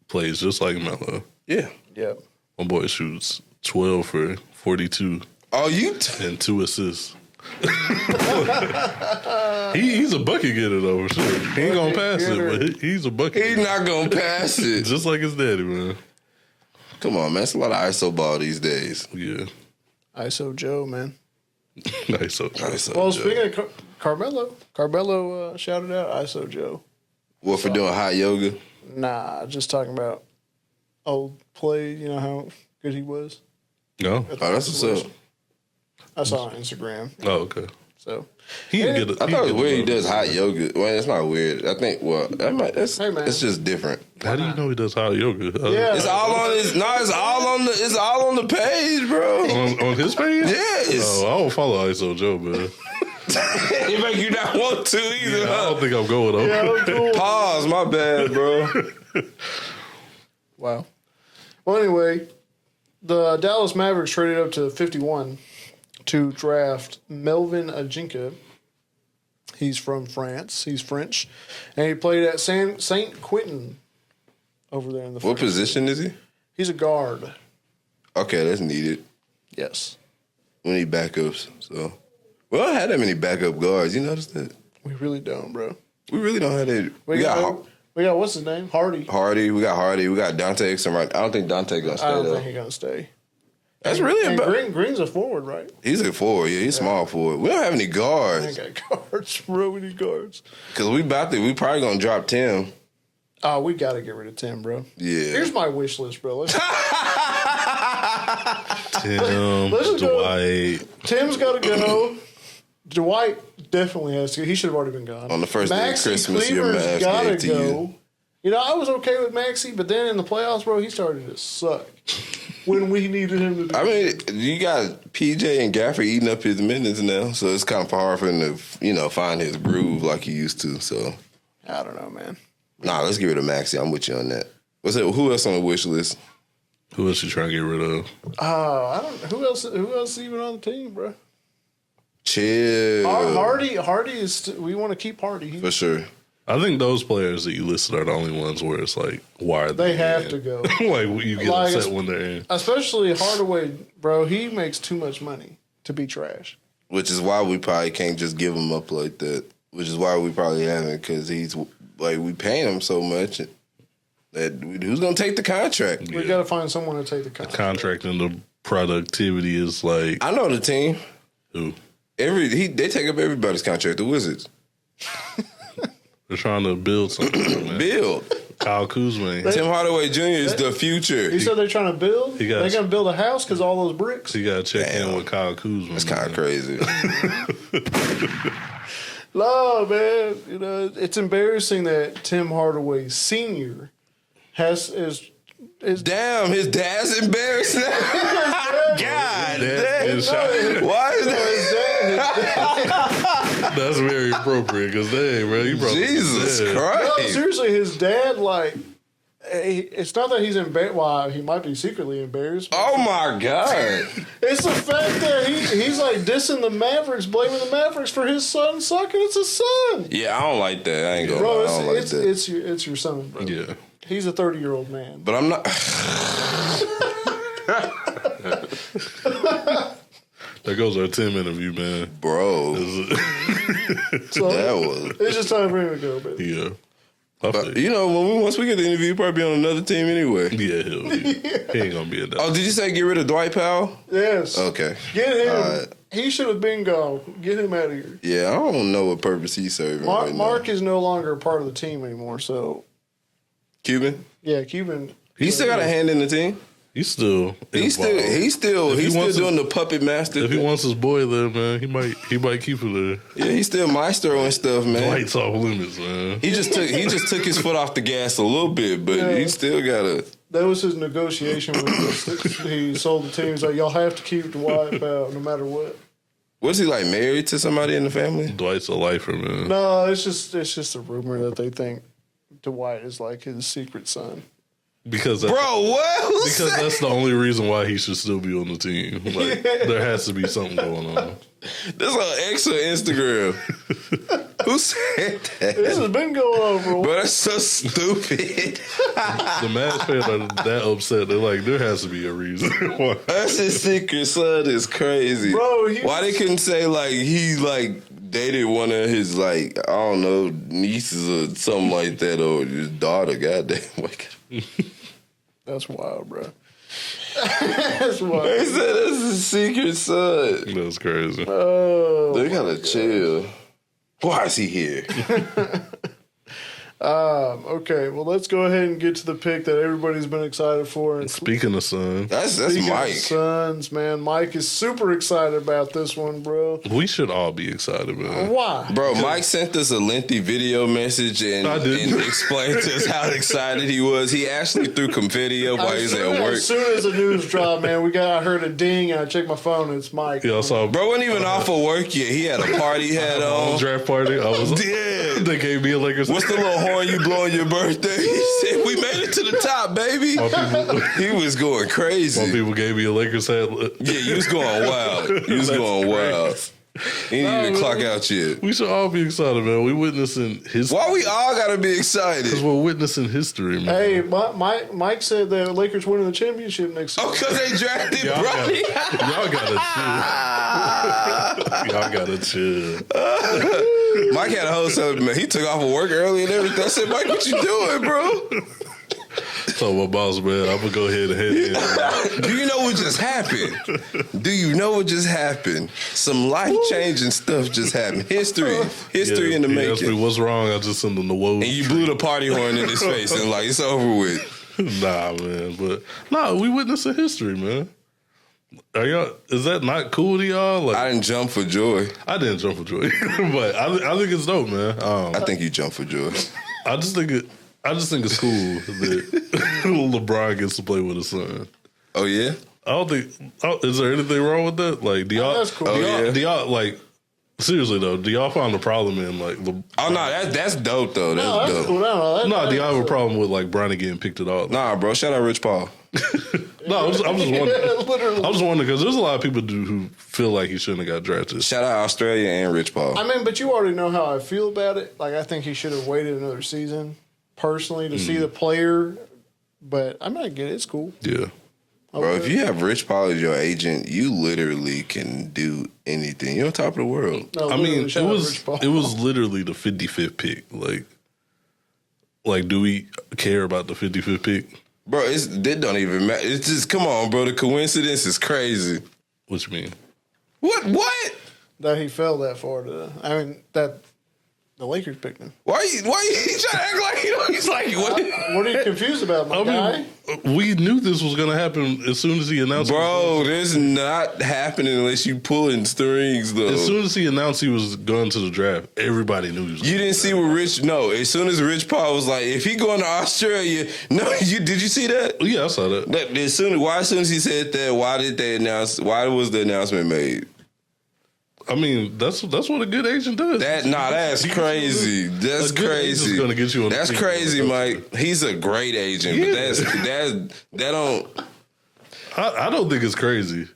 plays just like Melo.
Yeah.
Yep.
My boy shoots 12 for 42
Oh,
and 2 assists. He's a bucket getter though, for sure. He ain't gonna pass it, but he's a bucket
He's
getter.
not going to pass it.
Just like his daddy, man.
Come on, man. It's a lot of ISO ball these days.
Yeah.
ISO Joe, man.
Nice.
ISO
Well,
Joe.
Carmelo shouted out ISO Joe.
What, for doing hot yoga?
Nah, just talking about old play. You know how good he was.
No.
Oh, that's what's up.
I saw on Instagram.
Oh, okay.
So
He can get.
I thought it was weird he does hot yoga. Well, it's not weird. I think, that's
Hey, man.
it's just different.
How do you know he does hot yoga?
Yeah.
It's all on his. No, it's all on the page, bro.
On his page?
Yes.
Oh, I don't follow ISO Joe, man.
It make you not want to either.
I
Huh?
don't think I'm going over.
yeah, cool.
Pause. My bad, bro.
Wow. Well, anyway, the Dallas Mavericks traded up to 51 to draft Melvin Ajinka. He's from France. He's French. And he played at St. Quentin over there in the
What
French.
position is he?
He's a guard.
Okay, that's needed.
Yes.
We need backups. So, we don't have that many backup guards. You notice that?
We really don't, bro.
We really don't have that.
We got what's his name? Hardy.
Hardy. We got Dante Exum right. I don't think Dante gonna stay
I don't
though.
think he's going to stay.
That's really
And
about.
Green's a forward, right?
He's a forward. Yeah, he's small forward. We don't have any
I
guards
ain't got guards. Bro, we need guards.
because we probably gonna drop Tim.
Oh, we got to get rid of Tim, bro.
Yeah.
Here's my wish list, bro.
Tim,
Let's go.
Dwight.
Tim's got to go. Dwight definitely has to go. He should have already been gone.
On the first day of
Maxey
Christmas, your
Cleaver's
Mavs
gotta
gave to
go. You know, I was okay with Maxey, but then in the playoffs, bro, he started to suck when we needed him to do
I mean, you got PJ and Gafford eating up his minutes now, so it's kind of hard for him to, find his groove like he used to. So,
I don't know, man.
nah, let's get rid of Maxey. I'm with you on that. Who else on the wish list?
Who else you trying to get rid of?
I don't. Who else is even on the team, bro?
Chill.
Hardy is. We want to keep Hardy.
For sure.
I think those players that you listed are the only ones where it's like, why are they
They have
in?
to go.
Like, you get
Like,
upset when they're in.
Especially Hardaway, bro. He makes too much money to be trash.
Which is why we probably can't just give him up like that. Which is why we probably haven't, because he's like, we paying him so much that who's gonna take the contract?
We got to find someone to take the contract.
Contract and the productivity is like,
I know the team.
who?
They take up everybody's contract. The Wizards
They're trying to build something, man.
build.
Kyle Kuzma.
Tim Hardaway Jr. is the future.
You said they're trying to build.
He got-
They're going to build a house because all those bricks.
So you got to check
Damn.
in with Kyle Kuzma.
That's kind of crazy.
No, man. You know, it's embarrassing that Tim Hardaway Sr. is
Damn, his dad's embarrassed now. God
That
damn.
is shocking.
Why is that?
That's very appropriate because dang, bro, you brought
Jesus
No,
Christ.
seriously, his dad, like, it's not that he's embarrassed. Well, he might be secretly embarrassed. But
Oh my God.
it's the fact that he's like dissing the Mavericks, blaming the Mavericks for his son sucking. It's his son,
Yeah, I don't like that. I ain't gonna
bro.
lie. I don't like
It's
that.
it's your son, bro.
Yeah.
He's a 30-year-old man.
But I'm not.
There goes our Tim interview, man.
Bro,
So
that was.
it's just time for him to go, man.
Yeah. I feel
But, once we get the interview, he'll probably be on another team anyway.
yeah, he ain't gonna be in that.
Oh, did you say get rid of Dwight Powell?
Yes.
Okay.
Get him.
All right.
He should have been gone. Get him out of here.
Yeah, I don't know what purpose he's serving. right
Mark
now.
is no longer a part of the team anymore. So
Cuban.
yeah, Cuban.
He still got a hand in the team.
He's still
He's still
If he wants
doing the puppet master.
If he wants his boy there, man, he might keep him there.
Yeah, he's still maestro and stuff, man.
Lights off limits, man.
He just took his foot off the gas a little bit, but
Yeah.
he still got a.
That was his negotiation with he sold the team. He's like, y'all have to keep Dwight Powell no matter what.
Was he like married to somebody in the family?
Dwight's a lifer, man.
No, it's just a rumor that they think Dwight is like his secret son.
Because
Bro, what? Who
because
said-
that's the only reason why he should still be on the team. Like there has to be something going on.
This on X or Instagram. Who said that?
This has been going on for a while.
But that's so stupid.
The Mavs fans are that upset. They're like, there has to be a reason why.
That's his secret son is crazy.
Bro,
why they couldn't say like he like dated one of his like I don't know nieces or something like that or his daughter? Goddamn.
That's wild, bro. That's wild.
They said that's his secret son.
That's crazy.
Oh,
They gotta chill. Why is he here?
Okay, well, let's go ahead and get to the pick that everybody's been excited for. And
Speaking of Suns,
That's
speaking
Mike.
of Suns, man, Mike is super excited about this one, bro.
we should all be excited, man.
Why?
Bro, Mike sent us a lengthy video message and explained to us how excited he was. He actually threw confetti up while he was at work.
As soon as the news dropped, man, I heard a ding, and I checked my phone, and it's Mike.
Yeah, I saw
Bro wasn't even off of work yet. He had a party hat on.
draft party. I was
Yeah.
They gave me a Lakers.
What's the little horn you blow on your birthday? He said, we made it to the top, baby. He was going
Some
crazy.
people gave me a Lakers hat.
Yeah, you was going wild. You was going wild. He didn't even clock out yet.
We should all be excited, man. We witnessing history.
Why we all gotta be excited?
Because we're witnessing history, man.
Hey, Mike said the Lakers winning the championship next season.
Oh, because they drafted
Y'all
Bronny.
Y'all gotta chill.
Mike had a whole something, man. He took off of work early and everything. I said, Mike, what you doing, bro?
So my boss, man, I'm gonna go ahead and head in.
Do you know what just happened? Do you know what just happened? Some life-changing stuff just happened. History in the
He asked me
making.
what's wrong. I just sent him the woes.
And you blew the party horn in his face and like, it's over with.
Nah, man, but we witnessing history, man. Are y'all? Is that not cool to y'all? Like,
I didn't jump for joy.
I didn't jump for joy, but I think it's dope, man.
I think you jumped for joy.
I just think it's cool that LeBron gets to play with his son.
Oh, yeah?
I don't think. Is there anything wrong with that? Like, do y'all?
That's cool.
Do y'all like? Seriously though, do y'all find a problem in like?
Oh, no, that's dope, though. That's dope.
Cool.
No, do y'all have a problem with like Bronny getting picked at all?
Nah, bro. Shout out Rich Paul.
No, I'm just wondering.
Literally.
I'm just wondering because there's a lot of people who feel like he shouldn't have got drafted.
Shout out Australia and Rich Paul.
I mean, but you already know how I feel about it. Like, I think he should have waited another season, personally, to see the player. But I mean, I get it. It's cool.
Yeah.
Bro, if you have Rich Paul as your agent, you literally can do anything. You're on top of the world.
No,
I mean,
literally, shout out Rich Paul.
it was literally the 55th pick. Like, do we care about the 55th pick?
Bro, that don't even matter. It's just, come on, bro. The coincidence is crazy.
What you mean?
What?
That he fell that far to. I mean, that the Lakers picked him.
Why you trying to act like he's like, what?
What are you confused about, my guy?
We knew this was going to happen as soon as he announced.
Bro, this is not happening unless you pulling strings, though.
As soon as he announced he was going to the draft, everybody knew he was.
You didn't see what as soon as Rich Paul was like, if he going to Australia, did you see that?
Yeah, I saw that.
As soon as he said that, why was the announcement made?
I mean, that's what a good agent does.
That's crazy. That's crazy.
Gonna get you on
that's crazy, Mike. He's a great agent, but that don't.
I don't think it's crazy.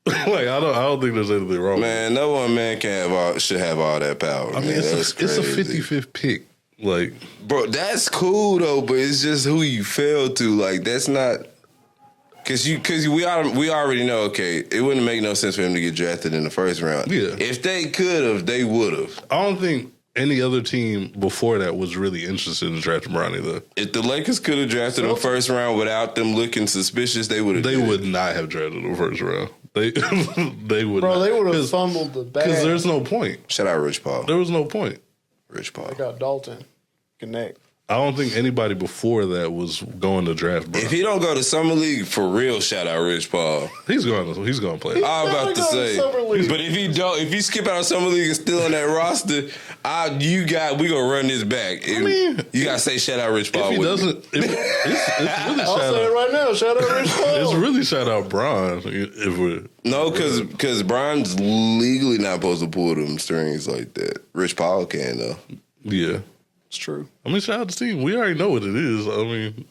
Like I don't think there's anything wrong.
Man, no one man should have all that power.
I mean,
man.
it's a 55th pick. Like,
bro, that's cool though, but it's just who you fell to. Like, that's not. Because we already know, okay, it wouldn't make no sense for him to get drafted in the first round.
Yeah.
If they could have, they would have.
I don't think any other team before that was really interested in drafting Bronny, though.
If the Lakers could have drafted him first round without them looking suspicious, they would have.
They would not have drafted him first round. They would.
Bro,
not.
they would have fumbled the bag.
Because there's no point.
Shout out Rich Paul.
There was no point.
Rich Paul.
I got Dalton. Connect.
I don't think anybody before that was going to draft Bronny.
If he don't go to Summer League, for real, shout out Rich Paul.
He's going to play.
I was about to say, but if he skip out of Summer League and still on that roster, we gonna run this back. You gotta say shout out Rich Paul.
If he doesn't, it's really
I'll say it right now. Shout out Rich Paul.
It's really shout out Bron. If we're
because Bron's legally not supposed to pull them strings like that. Rich Paul can though.
Yeah.
It's true.
I mean, shout out to the team. We already know what it is. I mean,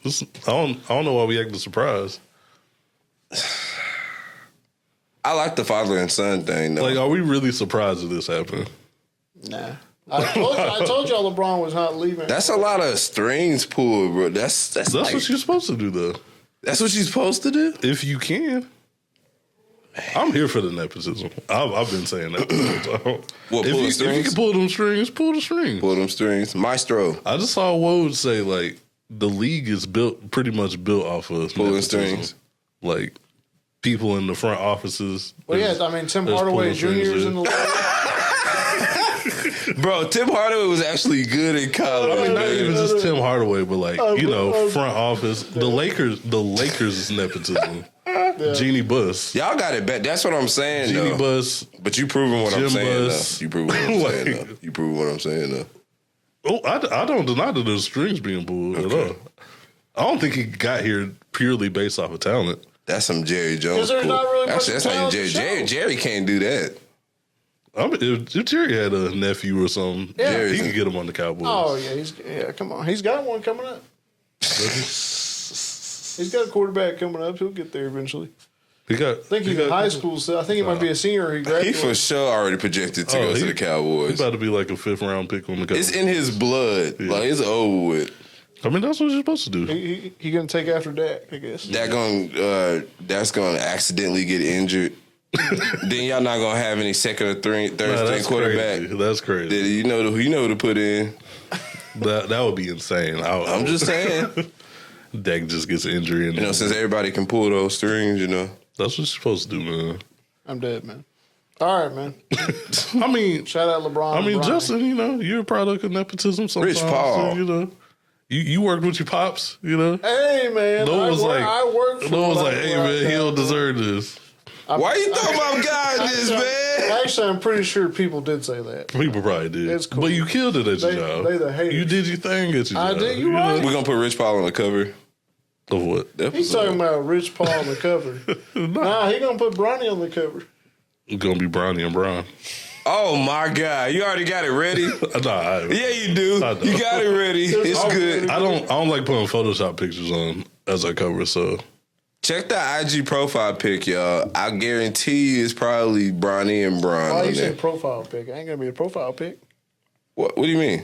I don't know why we acting surprised.
I like the father and son thing, though.
Like, are we really surprised that this happened?
Nah. I told y'all LeBron was not leaving.
That's a lot of strings pulled, bro. That's
what you're supposed to do, though.
That's what you're supposed to do?
If you can. I'm here for the nepotism. I've been saying that.
What,
if you can pull them strings, pull the strings.
Pull them strings. Maestro.
I just saw Woj say, like, the league is pretty much built off of
pulling
nepotism.
strings.
Like, people in the front offices.
Well, yeah, I mean, Tim Hardaway Jr. is in the league.
Bro, Tim Hardaway was actually good in college.
I mean, not even just Tim Hardaway, but like front office. The Lakers is nepotism. Yeah. Jeannie Buss.
Y'all got it back. That's what I'm saying.
Jeannie Buss.
But you proving what I'm saying.
Buss.
You proving what I'm saying. Though. You proving what I'm saying. Though.
Oh, I don't deny that there's strings being pulled at all. I don't think he got here purely based off of talent.
That's some Jerry Jones.
Not really
Actually, that's how Jerry can't do that.
I mean, if Jerry had a nephew or something, he could get him on the Cowboys.
Oh yeah, come on, he's got one coming up. He's got a quarterback coming up. He'll get there eventually. I think he's in high school, so I think he might be a senior. He
for sure already projected to go to the Cowboys.
He's about to be like a 5th round pick on the Cowboys.
It's in his blood. Yeah. Like, it's over with.
I mean, that's what you're supposed to do.
He gonna take after Dak, I guess.
That's gonna accidentally get injured. Then y'all not gonna have any second or third string quarterback.
Crazy. That's crazy.
You know who to put in.
That would be insane.
I'm just saying.
Dak just gets injury, and
since everybody can pull those strings, that's
what you're supposed to do, man.
I'm dead, man. All right, man.
I mean,
shout out LeBron.
I mean, Justin, you're a product of nepotism. Sometimes,
Rich Paul,
You worked with your pops,
Hey, man. I worked for
Lil was like, hey, man, he don't deserve this.
Why you talking about God this, man?
Actually, I'm pretty sure people did say that.
People probably did.
It's cool.
But you killed it at your job.
They the haters.
You did your thing at your job.
I did. You right.
We're going to put Rich Paul on the cover.
Of what?
He's talking about Rich Paul on the cover. Nah, he going to put Bronny on the cover.
It's going to be Bronny and Bron.
Oh, my God. You already got it ready?
Nah,
yeah, you do. You got it ready. It's good.
I don't like putting Photoshop pictures on as I cover, so...
Check the IG profile pic, y'all. I guarantee you it's probably Bronny and Bron.
Oh, you said profile pic. It ain't going to be a profile pic.
What do you mean?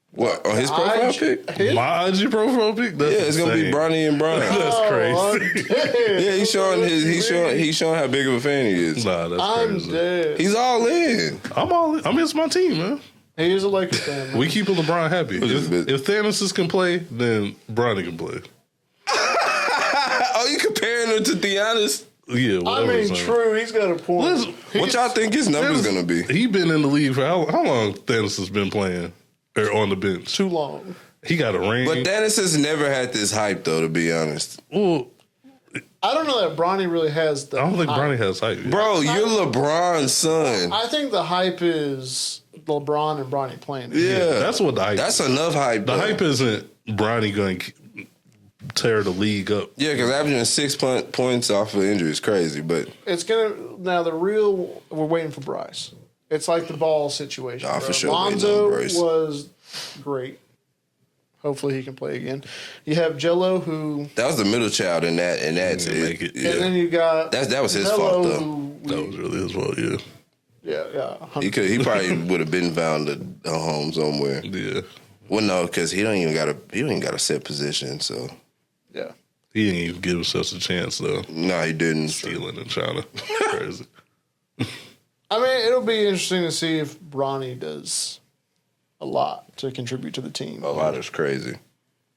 What, on his profile pic?
My IG profile pic? That's
it's going to be Bronny and Bron.
That's crazy.
Yeah, he's showing how big of a fan he is.
Nah, that's crazy.
I'm dead.
He's all in.
I'm all in. I mean, it's my team, man.
He is a Lakers fan, man.
We keeping LeBron happy. If Thanos can play, then Bronny can play.
Oh, you comparing him to Giannis?
Yeah,
I mean, true. He's got a point.
What y'all think his number's going to be?
He been in the league for how long? Thanos has been playing or on the bench?
Too long.
He got a ring.
But Thanos has never had this hype, though. To be honest,
well,
I don't know that Bronny really has the.
I don't think
hype.
Bronny has hype. Yet.
Bro, you're LeBron's son.
I think the hype is LeBron and Bronny playing.
Yeah,
that's what the hype.
That's enough hype.
The hype isn't Bronny going to tear the league up.
Yeah, because averaging 6 points off of injury is crazy, but
it's gonna now we're waiting for Bryce. It's like the ball situation.
Nah, for sure.
Lonzo was great. Hopefully he can play again. You have Jello, who
that was the middle child in that make it.
Yeah. And then you got
that was his fault though.
That was really his fault. Yeah.
Yeah.
He probably would have been found a home somewhere.
Yeah.
Well, no, because he don't even got a set position. So.
Yeah.
He didn't even give himself a chance though.
No, he didn't.
Stealing in China. Crazy.
I mean, it'll be interesting to see if Bronny does a lot to contribute to the team.
A lot is crazy.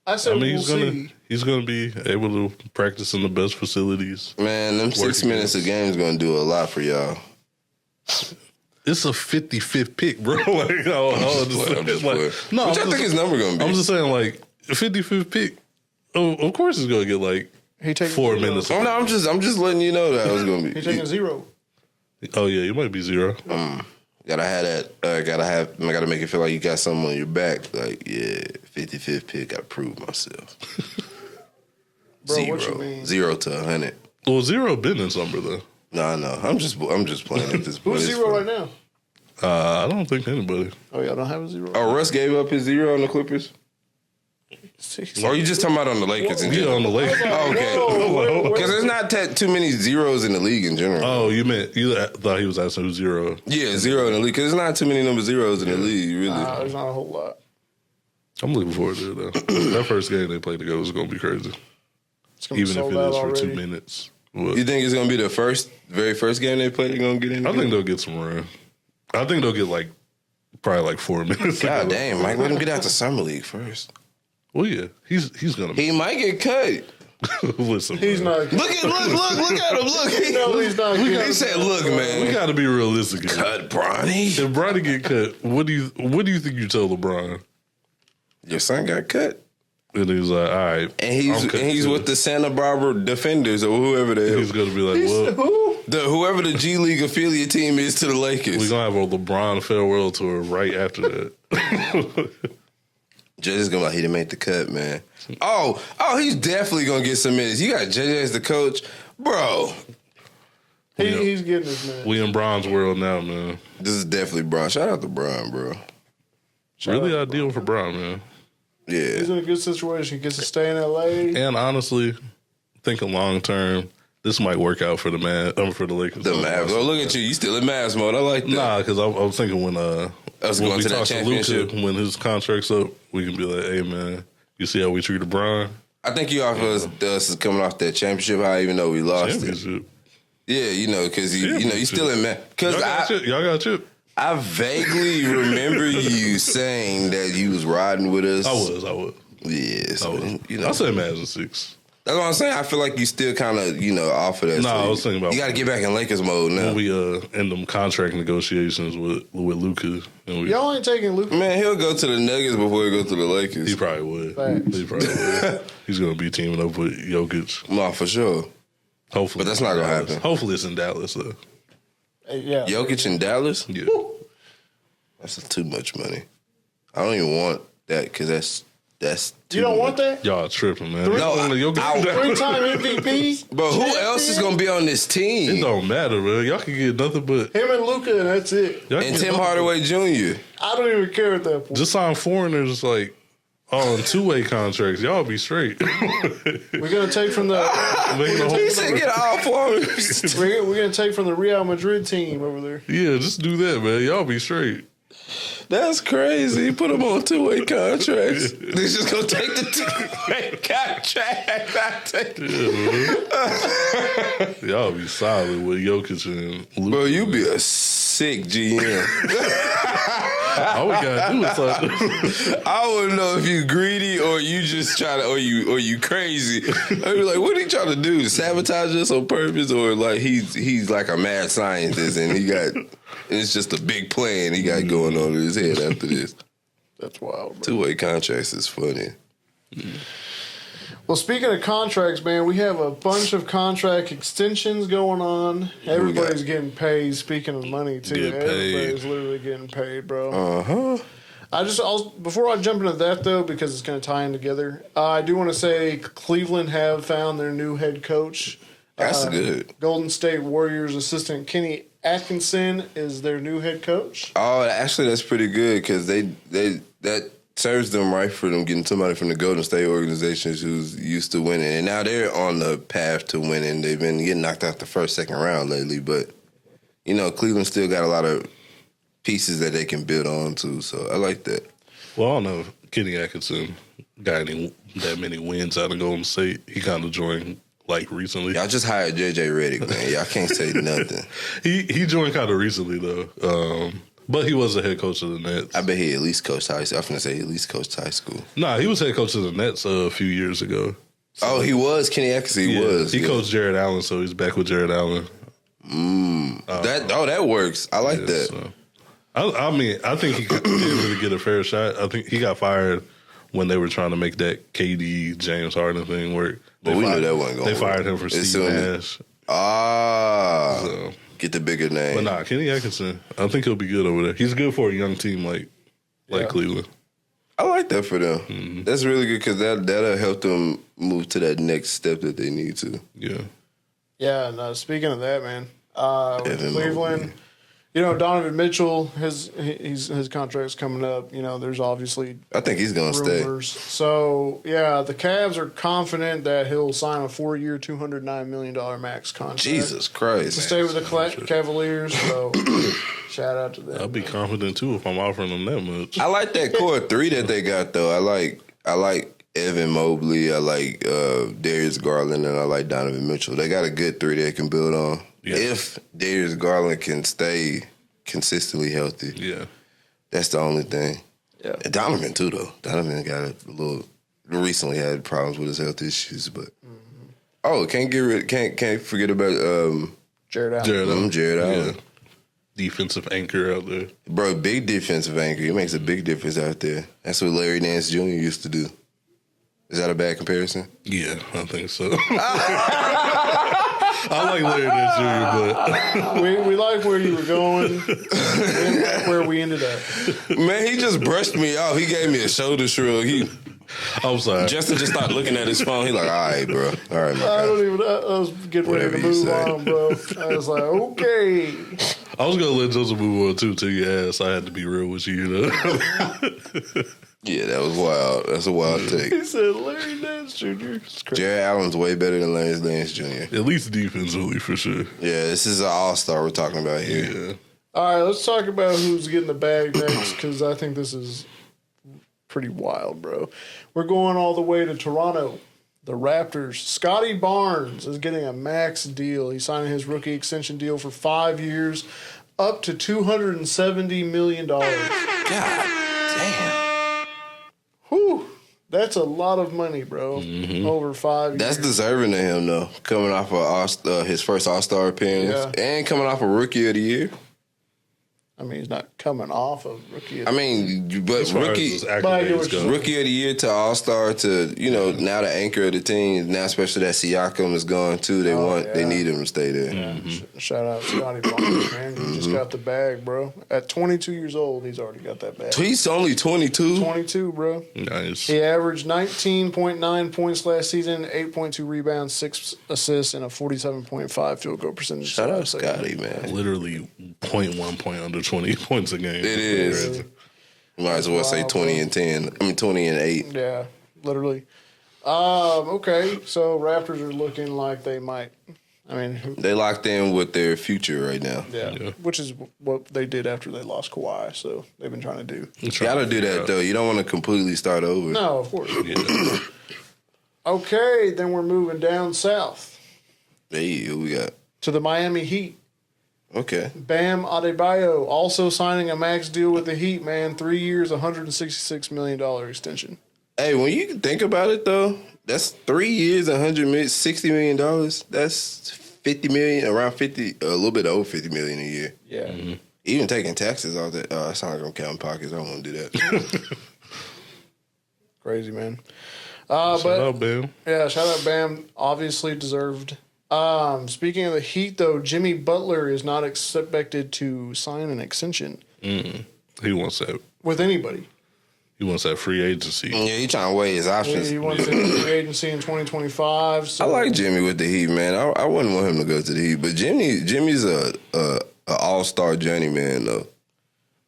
I mean,
he's gonna be able to practice in the best facilities.
Man, them 6 minutes a game is gonna do a lot for y'all.
It's a 55th pick, bro. Like,
what y'all think his number gonna be?
I'm just saying, like, 55th pick. Of course, he's gonna get like 4 minutes.
Oh no, I'm just letting you know that I was gonna be.
He's taking 0.
Oh yeah, you might be 0.
Gotta have that. Gotta make it feel like you got something on your back. Like, yeah, 55th pick. Gotta prove myself.
Bro,
0.
what you mean?
0 to 100.
Well, 0 been in number though.
No, I know. I'm just playing at this point.
Who's 0 right now?
I don't think anybody.
Oh, y'all don't have a 0?
Oh, Russ gave up his 0 on the Clippers? Or are you just talking about on the Lakers in general?
Yeah, on the Lakers.
Oh, okay. Because there's not too many zeros in the league in general.
Oh, you thought he was asking who's 0?
Yeah, 0 in the league. Because there's not too many number zeros in the league, really.
Nah, there's not a whole lot.
I'm looking forward to it, though. That first game they played together is going to be crazy.
It's gonna
Even
be
if it is for 2 minutes. What?
You think it's going to be the very first game they play they're going to get in?
I think they'll get some run. I think they'll get probably 4 minutes.
God damn, Mike, let him get out the summer league first.
Well, yeah, he's gonna.
He might get cut.
Listen,
He's
man.
not.
Look at him. Look.
No, he's not.
He said, "Look, man,
We got to be realistic. Here.
cut Bronny.
If Bronny get cut, what do you think you tell LeBron?
Your son got cut."
And he's like, all right.
And he's with the Santa Barbara Defenders or whoever they
He's going to be like, well,
whoever the G League affiliate team is to the Lakers.
we're going to have a LeBron farewell tour right after that.
Judge is gonna be like, he didn't make the cut, man. Oh, he's definitely gonna get some minutes. You got JJ as the coach, bro.
He's getting his minutes.
We in Bron's world now, man.
This is definitely Bron. Shout out to Bron, bro.
Really ideal for Bron, man.
He's
Yeah.
in a good situation. He gets to stay in LA.
And honestly, thinking long term, this might work out for the Lakers.
The Mavs. Oh, look at you. You still in Mavs mode. I like that.
Nah, because I was thinking when
going
we
to that
talk to
championship.
Luka, when his contract's up, we can be like, hey, man, you see how we treated Bron?
I think you offer us coming off that championship high, even though we lost it.
Championship.
Yeah, because you still in Mavs. Because
Y'all got a chip.
I vaguely remember you saying that you was riding with us.
I was.
Yeah, so,
I said Mavs in 6.
That's what I'm saying. I feel like you still kind of, off of that.
Nah,
so
I was thinking about
you got to get back in Lakers mode now.
when we end them contract negotiations with Luka.
Y'all ain't taking Luka.
Man, he'll go to the Nuggets before he go to the Lakers.
He probably would.
Facts.
He probably would. He's going to be teaming up with Jokic.
No, for sure.
Hopefully.
But that's not gonna happen.
Hopefully it's in Dallas, though.
Yeah.
Jokic in Dallas?
Yeah.
That's too much money. I don't even want that because that's too
You don't want
much.
that?
Y'all tripping, man.
No,
Three-time MVP.
But who else is gonna be on this
It
team?
don't matter, man. Y'all can get nothing but.
Him and Luka, and that's it.
Y'all can
And
get
Tim
nothing
Hardaway Jr.
I don't even care at that point.
Just sign foreigners like on two-way contracts. Y'all be straight.
We're gonna take from the
He said get all foreigners.
we're gonna take from the Real Madrid team over there.
Yeah, just do that, man. Y'all be straight.
That's crazy. Put them on two-way contracts. They just gonna take the two-way contract.
Y'all be solid with Jokic and Luka.
Bro, you be a sick GM.
All we gotta do is like,
I wouldn't know if you greedy or you just try to, or you crazy. I'd be like, what are he trying to do? To sabotage us on purpose, or like he's like a mad scientist and it's just a big plan he got going on in his head after this.
That's wild, bro.
Two-way contracts is funny.
Well, speaking of contracts, man, we have a bunch of contract extensions going on. Everybody's getting paid. Speaking of money, too,
Get paid.
everybody's literally getting paid, bro. Before I jump into that though, because it's going to tie in together, I do want to say Cleveland have found their new head coach.
That's good.
Golden State Warriors assistant Kenny Atkinson is their new head coach.
Oh, actually, that's pretty good because that serves them right for them getting somebody from the Golden State organizations who's used to winning, and now they're on the path to winning. They've been getting knocked out the first, second round lately, but Cleveland still got a lot of pieces that they can build on too. So I like that.
well, I don't know if Kenny Atkinson got that many wins out of Golden State. He kind of joined like recently.
Y'all just hired JJ Redick, man. Y'all can't say nothing.
He joined kind of recently though. But he was the head coach of the Nets.
I bet he at least coached high school. I'm finna say he at least coached high school.
Nah, he was head coach of the Nets a few years ago.
Oh, he was Kenny Atkinson. He was.
He coached Jared Allen, so he's back with Jared Allen.
That works. I like that.
So, I mean, I think he didn't really get a fair shot. I think he got fired when they were trying to make that KD James Harden thing work.
But we knew that wasn't going to
They fired him for Steve Nash. So.
Get the bigger name.
But nah, Kenny Atkinson, I think he'll be good over there. He's good for a young team like Cleveland.
I like that for them. Mm-hmm. That's really good because that'll help them move to that next step that they need to.
Yeah.
Yeah, no, speaking of that, man, with Cleveland,
Mobley.
Donovan Mitchell, his contract's coming up. There's obviously
I think he's going to
rumors. So, yeah, the Cavs are confident that he'll sign a 4-year, $209 million max contract.
Jesus Christ.
To stay with the Cavaliers, so shout out to them.
I'll be confident too if I'm offering them that much.
I like that core three that they got, though. I like Evan Mobley, I like Darius Garland, and I like Donovan Mitchell. They got a good three they can build on. Yeah. If Darius Garland can stay consistently healthy.
Yeah.
That's the only thing.
Yeah.
And Donovan, too, though. Donovan got recently had problems with his health issues, but Oh, can't forget about
Jared Allen.
Jared Allen.
Yeah. Defensive anchor out there.
Bro, big defensive anchor. He makes a big difference out there. That's what Larry Nance Jr. used to do. Is that a bad comparison?
Yeah, I think so. I like Larry Nance Jr., but
We like where you were going. We didn't like where we ended up.
Man, he just brushed me off. He gave me a shoulder shrug.
I'm sorry.
Justin just started looking at his phone. He like, all right, bro. All right, my
I
guy.
don't even. I was getting ready
Whatever
to
you
move
say.
on, bro. I was like, okay.
I was gonna let Joseph move on too till you asked. I had to be real with you,
Yeah, that was wild. That's a wild take.
He said Larry Nance Jr. It's crazy.
Jared Allen's way better than Larry Nance Jr.
At least defensively for sure.
Yeah, this is an all-star we're talking about here.
Yeah.
All right, let's talk about who's getting the bag next because I think this is pretty wild, bro. We're going all the way to Toronto. The Raptors. Scottie Barnes is getting a max deal. He's signing his rookie extension deal for 5 years, up to $270 million.
God damn.
Whew. That's a lot of money, bro. Over 5 years.
That's deserving of him, though. Coming off of his first All-Star appearance and coming off a Rookie of the Year.
I mean, he's not coming off of rookie. Of
I mean, but
As far as
rookie
his accolades go.
Rookie of the Year to All-Star to, now the anchor of the team. Now, especially that Siakam is gone, too. They need him to stay there.
Shout out Scottie Barnes, man. He just got the bag, bro. At 22 years old, he's already got that bag.
He's only 22.
22, bro.
Nice.
He averaged 19.9 points last season, 8.2 rebounds, 6 assists, and a 47.5 field goal percentage.
Shout out Scottie, man.
Literally 0.1 point under 20 points a game.
It is. You might as well say 20 and 10. I mean, 20 and 8.
Yeah, literally. Okay, so Raptors are looking like they might. I mean,
They locked in with their future right now.
yeah, which is what they did after they lost Kawhi. So they've been trying to do.
You gotta do that, though. You don't want to completely start over.
No, of course.
Yeah.
Okay, then we're moving down south
Hey, who we got?
to the Miami Heat.
Okay.
Bam Adebayo also signing a max deal with the Heat, man. 3 years, $166 million extension.
Hey, when you think about it, though, that's 3 years, $160 million. That's $50 million, around 50, a little bit over $50 million a year.
Yeah.
Even taking taxes off that. It's not like I'm counting pockets. I don't want to do that.
Crazy, man.
Shout out, Bam.
Yeah, shout out Bam. Obviously deserved. Speaking of the Heat, though, Jimmy Butler is not expected to sign an extension
He wants that.
with anybody.
He wants that free agency.
Yeah, he trying to weigh his options.
He wants a free agency in 2025. So
I like Jimmy with the Heat, man. I wouldn't want him to go to the Heat, but Jimmy's a all-star journeyman, though.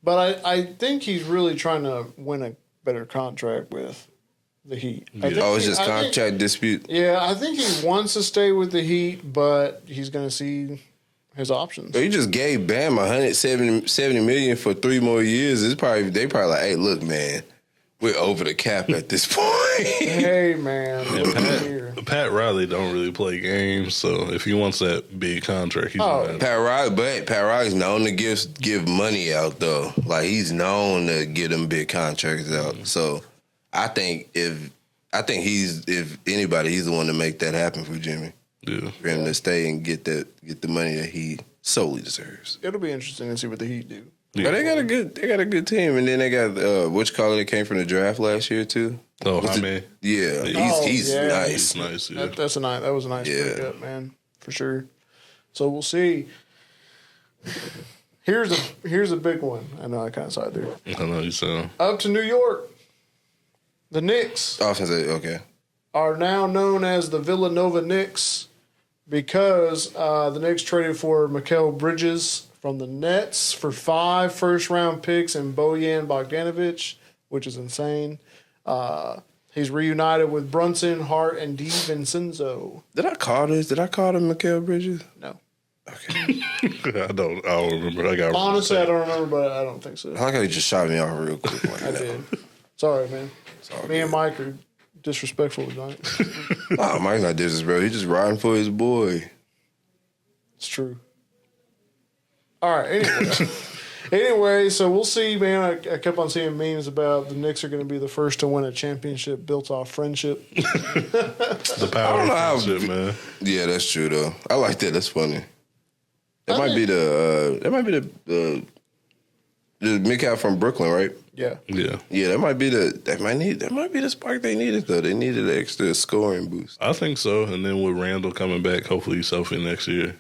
But I think he's really trying to win a better contract with the Heat. I think
Oh, it's just
I think-
contract dispute.
Yeah, I think he wants to stay with the Heat, but he's going to see his options.
So you just gave Bam $170 million for 3 more years. They probably like, hey, look, man, we're over the cap at this point.
Hey, man, look here.
Pat Riley don't really play games, so if he wants that big contract, he's gonna
Pat Riley's known to give money out, though. Like, he's known to give them big contracts out. So I think if anybody, he's the one to make that happen for Jimmy.
Yeah.
For him to stay and get the money that he solely deserves.
It'll be interesting to see what the Heat do.
But they got a good team, and then they got that came from the draft last year too.
Oh, Jaime.
Yeah, he's
yeah.
nice.
He's nice, yeah.
That was a nice pickup, man, for sure. So we'll see. Here's a big one. I know I kind of side there.
I know you sound.
Up to New York, the Knicks
Okay.
are now known as the Villanova Knicks because the Knicks traded for Mikal Bridges from the Nets for 5 first-round picks and Bojan Bogdanovic, which is insane. He's reunited with Brunson, Hart, and DiVincenzo.
Did I call this? Did I call him Mikal Bridges?
No.
Okay.
I don't remember. I got
Honestly, I don't remember, but I don't think so.
I like how you just shot me off real quick. Like
I
that.
did. Sorry, man. Me and Mike are disrespectful tonight.
Oh, Mike's not disrespectful. He's just riding for his boy.
It's true. All right, anyway. Anyway, so we'll see, man. I kept on seeing memes about the Knicks are going to be the first to win a championship built off friendship.
The power of friendship, man.
Yeah, that's true though. I like that. That's funny. That might be the Mikal from Brooklyn, right?
Yeah.
Yeah, that might be the spark they needed though. They needed an extra scoring boost.
I think so. And then with Randall coming back, hopefully he's healthy next year.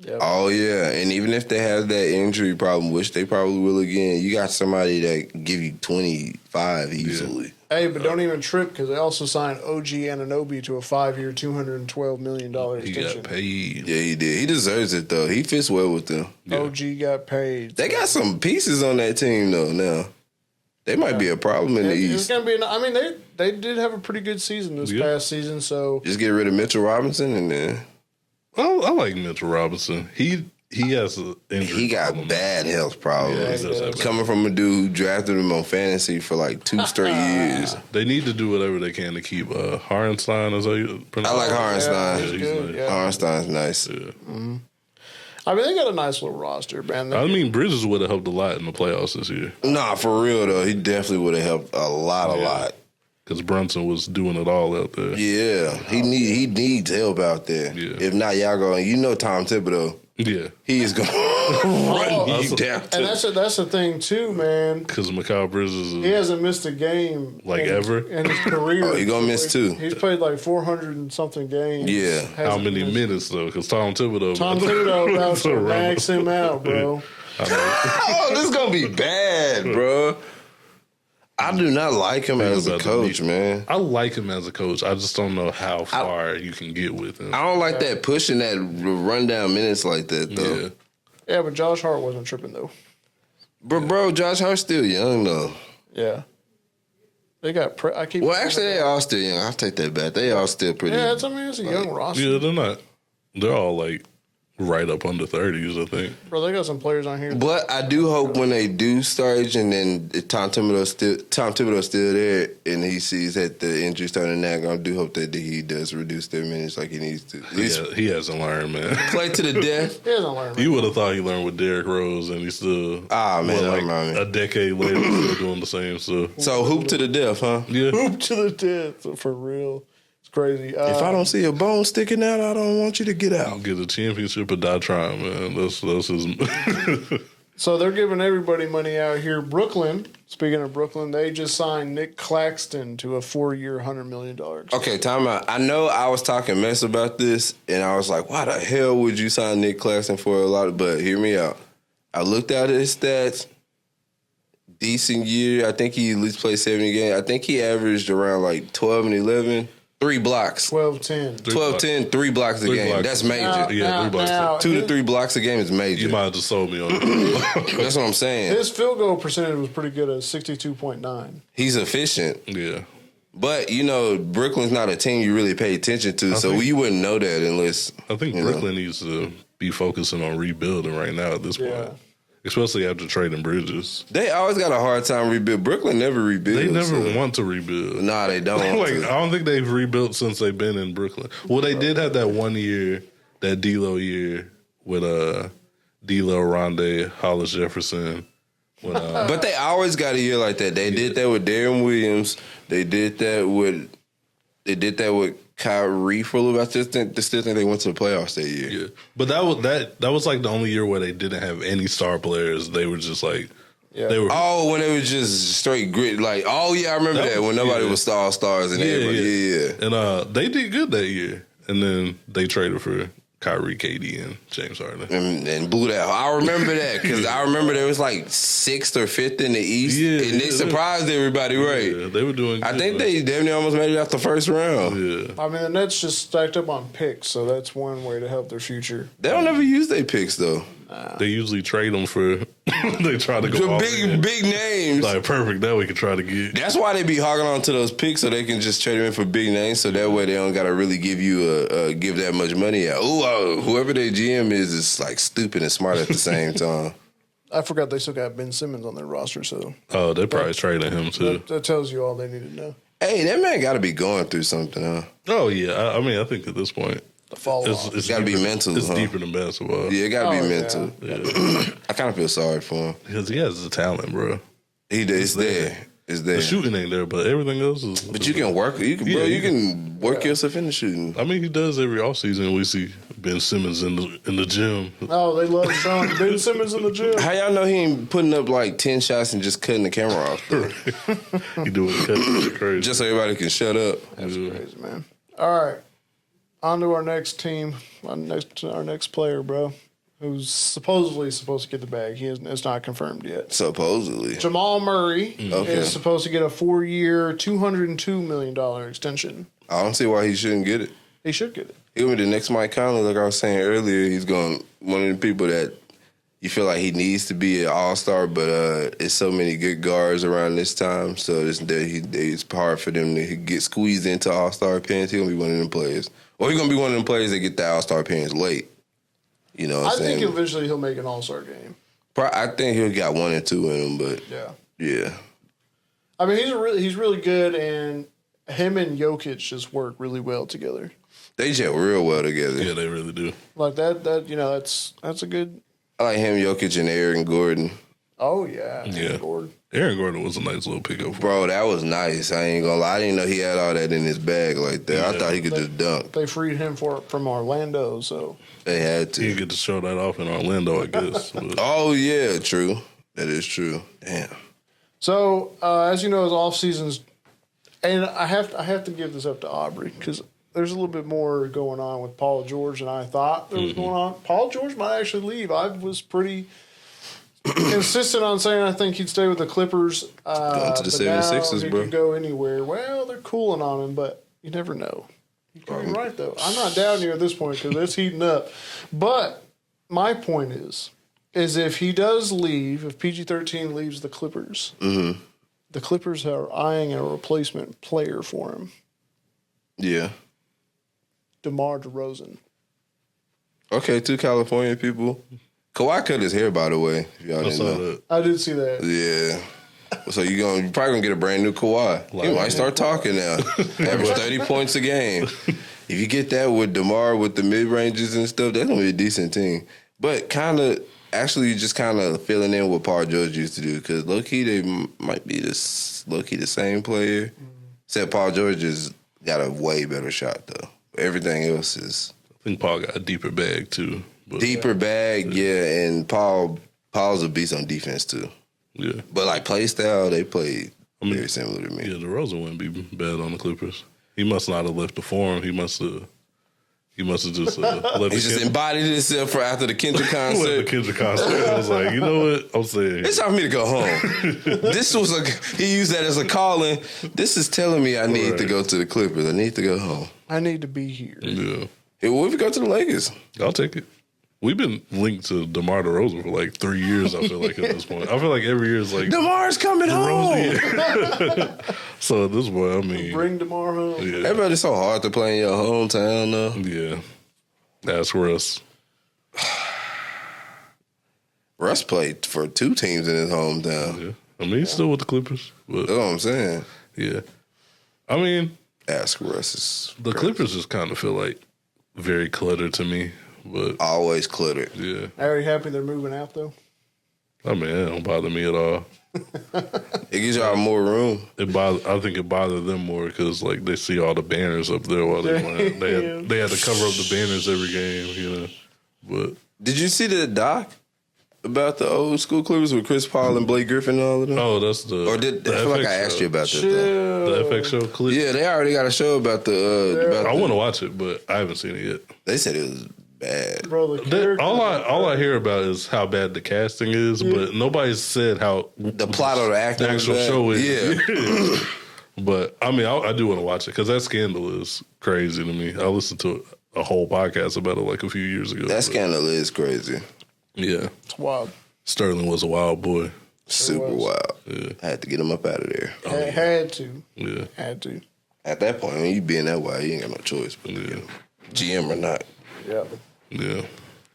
Yep.
Oh yeah, and even if they have that injury problem, which they probably will again, you got somebody that give you 25 easily.
Yeah.
Hey, but don't even trip because they also signed OG Anunoby to a 5-year, $212 million
He
extension.
got paid.
Yeah, he did. He deserves it though. He fits well with them.
Yeah.
OG got paid.
They got some pieces on that team though. Now they might be a problem in the
It's
East.
gonna be. I mean, they did have a pretty good season this past season. So
Just get rid of Mitchell Robinson and then
I like Mitchell Robinson. He has an injury.
he got
problem.
bad health problems.
Yeah, he does have
Coming from a dude who drafted him on fantasy for like 2 straight years.
They need to do whatever they can to keep Hartenstein. Is that you pronounce
I like
it?
Hartenstein.
Yeah, he's good, yeah.
Hartenstein's nice.
Yeah.
I mean, they got a nice little roster, man.
I mean, Bridges would have helped a lot in the playoffs this year
Nah, for real though, he definitely would have helped a lot.
because Brunson was doing it all out there.
Yeah, he needs help out there.
Yeah.
If not, y'all going. You know Tom Thibodeau.
Yeah,
He is going to run you down.
And that's the thing too, man.
because Mikal Bridges
He hasn't missed a game
ever
in his career.
Oh, he gonna miss 2.
He's played like 400 and something games.
Yeah.
How
Hasn't
many
missed-
minutes though? Because Tom Thibodeau
About to
Around-
max him out, bro.
Oh, this is gonna be bad, bro. I do not like him as a
about to
coach,
be-
man.
I like him as a coach. I just don't know how far you can get with him.
I don't like that pushing that rundown minutes like that though.
Yeah.
Yeah, but Josh Hart wasn't tripping though.
Bro, Josh Hart's still young though.
Yeah. They got. I keep.
Well, actually, they all still young. I'll take that back. They all still pretty.
Yeah, it's a young roster.
Yeah, they're not. They're all like right up under 30s, I think.
Bro, they got some players on here.
But I do hope when they do start, and then Tom Thibodeau's still there, and he sees that the injury starting to nag. I do hope that he does reduce their minutes like he needs to. At least
Yeah, he hasn't learned, man.
play to the death.
He hasn't learned.
You would have thought he learned with Derrick Rose, and he's still
Ah, man,
what,
I'm
like
right.
a decade later still doing the same stuff.
So hoop to the death, huh?
Yeah,
Hoop to the death for real. It's crazy.
If I don't see a bone sticking out, I don't want you to get out.
get a championship or die trying, man. That's his.
So they're giving everybody money out here. Brooklyn, speaking of Brooklyn, they just signed Nick Claxton to a 4-year, $100 million.
Okay, time out. I know I was talking mess about this, and I was like, why the hell would you sign Nick Claxton for a lot? But hear me out. I looked at his stats. Decent year. I think he at least played 70 games. I think he averaged around like 12 and 11. 3 blocks.
12-10.
12-10, 3 blocks a
Three
game.
blocks.
That's major.
Yeah, 3 blocks.
2 to 3 blocks a game is major.
You might have just sold me on it.
That's what I'm saying.
His field goal percentage was pretty good at 62.9.
He's efficient.
Yeah.
But, you know, Brooklyn's not a team you really pay attention to, so
think-
you wouldn't know that unless...
I think
you know.
Brooklyn needs to be focusing on rebuilding right now at this
Yeah.
point. Especially after trading Bridges.
They always got a hard time rebuild. Brooklyn never rebuilds.
They never
so.
want to rebuild.
Nah, they don't.
Like,
want to.
I don't think they've rebuilt since they've been in Brooklyn. Well, they did have that 1 year, that D'Lo year with D'Lo, Rondé, Hollis Jefferson. When,
But they always got a year like that. They did that with Darren Williams. They did that with Kyrie for a little bit. I still think they went to the playoffs that year.
yeah, but that was like the only year where they didn't have any star players. They were just like they were.
Oh, when it was just straight grit. Like, oh yeah, I remember that when nobody was all stars and everybody. Yeah.
And they did good that year, and then they traded for Kyrie, KD, and James Harden.
And blew that. I remember that because I remember there was like 6th or 5th in the East, and they surprised everybody, right?
Yeah, they were doing.
I
good,
think
though.
they damn near almost made it out the first round.
Yeah,
I mean, the Nets just stacked up on picks, so that's one way to help their future.
They don't ever use their picks though.
they usually trade them for. They try to go
The
all
big
in.
big names.
Like perfect. That we can try to get.
That's why they be hogging on to those picks so they can just trade them in for big names. So that way they don't gotta really give you give that much money out. Ooh, whoever their GM is like stupid and smart at the same time.
I forgot they still got Ben Simmons on their roster, so
Oh, they probably trading him too.
that tells you all they need to know.
Hey, that man got to be going through something, huh?
Oh yeah, I mean, I think at this point,
the fall off.
It's got to be mental.
It's deeper than basketball.
Yeah, it got to be
yeah.
mental.
Yeah.
I kind of feel sorry for him.
Because he has the talent, bro.
It's there. It's there.
The shooting ain't there, but everything else is.
But you can work. You can work yourself into shooting.
I mean, he does every offseason. We see Ben Simmons in the gym.
Oh, they love showing Ben Simmons in the gym.
How y'all know he ain't putting up like 10 shots and just cutting the camera off?
He doing cut crazy.
Just so everybody can shut up.
That's crazy, man. All right, on to our next team. Our next player, bro, who's supposedly supposed to get the bag. It's not confirmed yet.
Supposedly.
Jamal Murray is supposed to get a 4-year, $202 million extension.
I don't see why he shouldn't get it.
He should get it.
He's going to be the next Mike Conley, like I was saying earlier. He's going one of the people that you feel like he needs to be an all-star, but it's so many good guards around this time, so it's hard for them to get squeezed into all-star appearance. He's going to be one of them players. Or he's going to be one of them players that get the all-star appearance late. You know what I'm saying?
I think eventually he'll make an all-star game.
I think he'll got 1 or 2 in him, but yeah.
I mean, he's really good, and him and Jokic just work really well together.
They gel real well together.
Yeah, they really do.
Like that that's a good.
I like him, Jokic, and Aaron Gordon.
Oh yeah,
Yeah. Aaron Gordon was a nice little pickup.
Bro, that was nice. I ain't gonna lie. I didn't know he had all that in his bag like that. I thought he could just dunk.
They freed him from Orlando, so
They had to.
He didn't get to show that off in Orlando, I guess. But
Oh yeah, true. That is true. Damn.
So as you know, his off seasons, and I have to give this up to Aubrey because there's a little bit more going on with Paul George than I thought there was going on. Paul George might actually leave. I was pretty consistent on saying I think he'd stay with the Clippers.
Going to the
but now
76ers,
he
bro.
could go anywhere. Well, they're cooling on him, but you never know. You could be right though. I'm not down here at this point because it's heating up. But my point is if he does leave, if PG-13 leaves the Clippers, the Clippers are eyeing a replacement player for him.
Yeah.
DeMar DeRozan.
Okay, 2 California people. Kawhi cut his hair, by the way. If y'all
I
didn't
saw
know.
that.
I did see that.
Yeah. So you probably gonna get a brand new Kawhi. He might start talking now. Average 30 points a game. If you get that with DeMar with the mid ranges and stuff, that's gonna be a decent team. But actually just kind of filling in what Paul George used to do because low key they might be the same player. Except Paul George has got a way better shot though. Everything else is.
I think Paul got a deeper bag, too. But,
Deeper bag, yeah, and Paul's a beast on defense too.
Yeah.
But like play style, they play very similar to me.
Yeah, DeRozan wouldn't be bad on the Clippers. He must not have left the forum. He must have just left.
He just embodied himself for after the Kendrick
Left
concert.
the Kendrick concert. I was like, you know what? I'm saying.
It's time for me to go home. He used that as a calling. This is telling me I need to go to the Clippers. I need to go home.
I need to be here.
Yeah.
Hey, what if we go to the Lakers?
I'll take it. We've been linked to DeMar DeRozan for like 3 years, I feel like, at this point. I feel like every year is like...
DeMar's coming home.
DeRozan. So at this point, I mean...
Bring DeMar home.
Yeah.
Everybody's so hard to play in your hometown, though.
Yeah. That's Russ.
Russ played for 2 teams in his hometown.
Yeah. I mean, he's still with the Clippers. But
That's what I'm saying.
yeah. I mean...
Ask Russ.
The Clippers just kind of feel like very cluttered to me. But
Always cluttered.
yeah.
Are you happy they're moving out though?
I mean, it don't bother me at all.
It gives y'all more room.
I think it bothered them more because like they see all the banners up there while they playing. They had to cover up the banners every game, you know. But
Did you see the doc about the old school Clippers with Chris Paul and Blake Griffin and all of them?
oh, that's the
Or did
the
I feel like
FX
I asked
show.
you about that? Though?
The FX show clip.
Yeah, they already got a show about the.
I want to watch it, but I haven't seen it yet.
They said it was bad.
Bro, the characters
All I hear about is how bad the casting is, but nobody's said how
The plot of the acting,
the actual
was bad.
show is.
Yeah,
But I mean, I do want to watch it because that scandal is crazy to me. I listened to a whole podcast about it like a few years ago.
that scandal is crazy.
Yeah,
it's wild.
Sterling was a wild boy.
Super
was.
wild.
Yeah.
I had to get him up out of there.
Had to.
Yeah,
Had to.
At that point, when you being that way, you ain't got no choice. But
yeah,
GM or not.
Yeah.
yeah.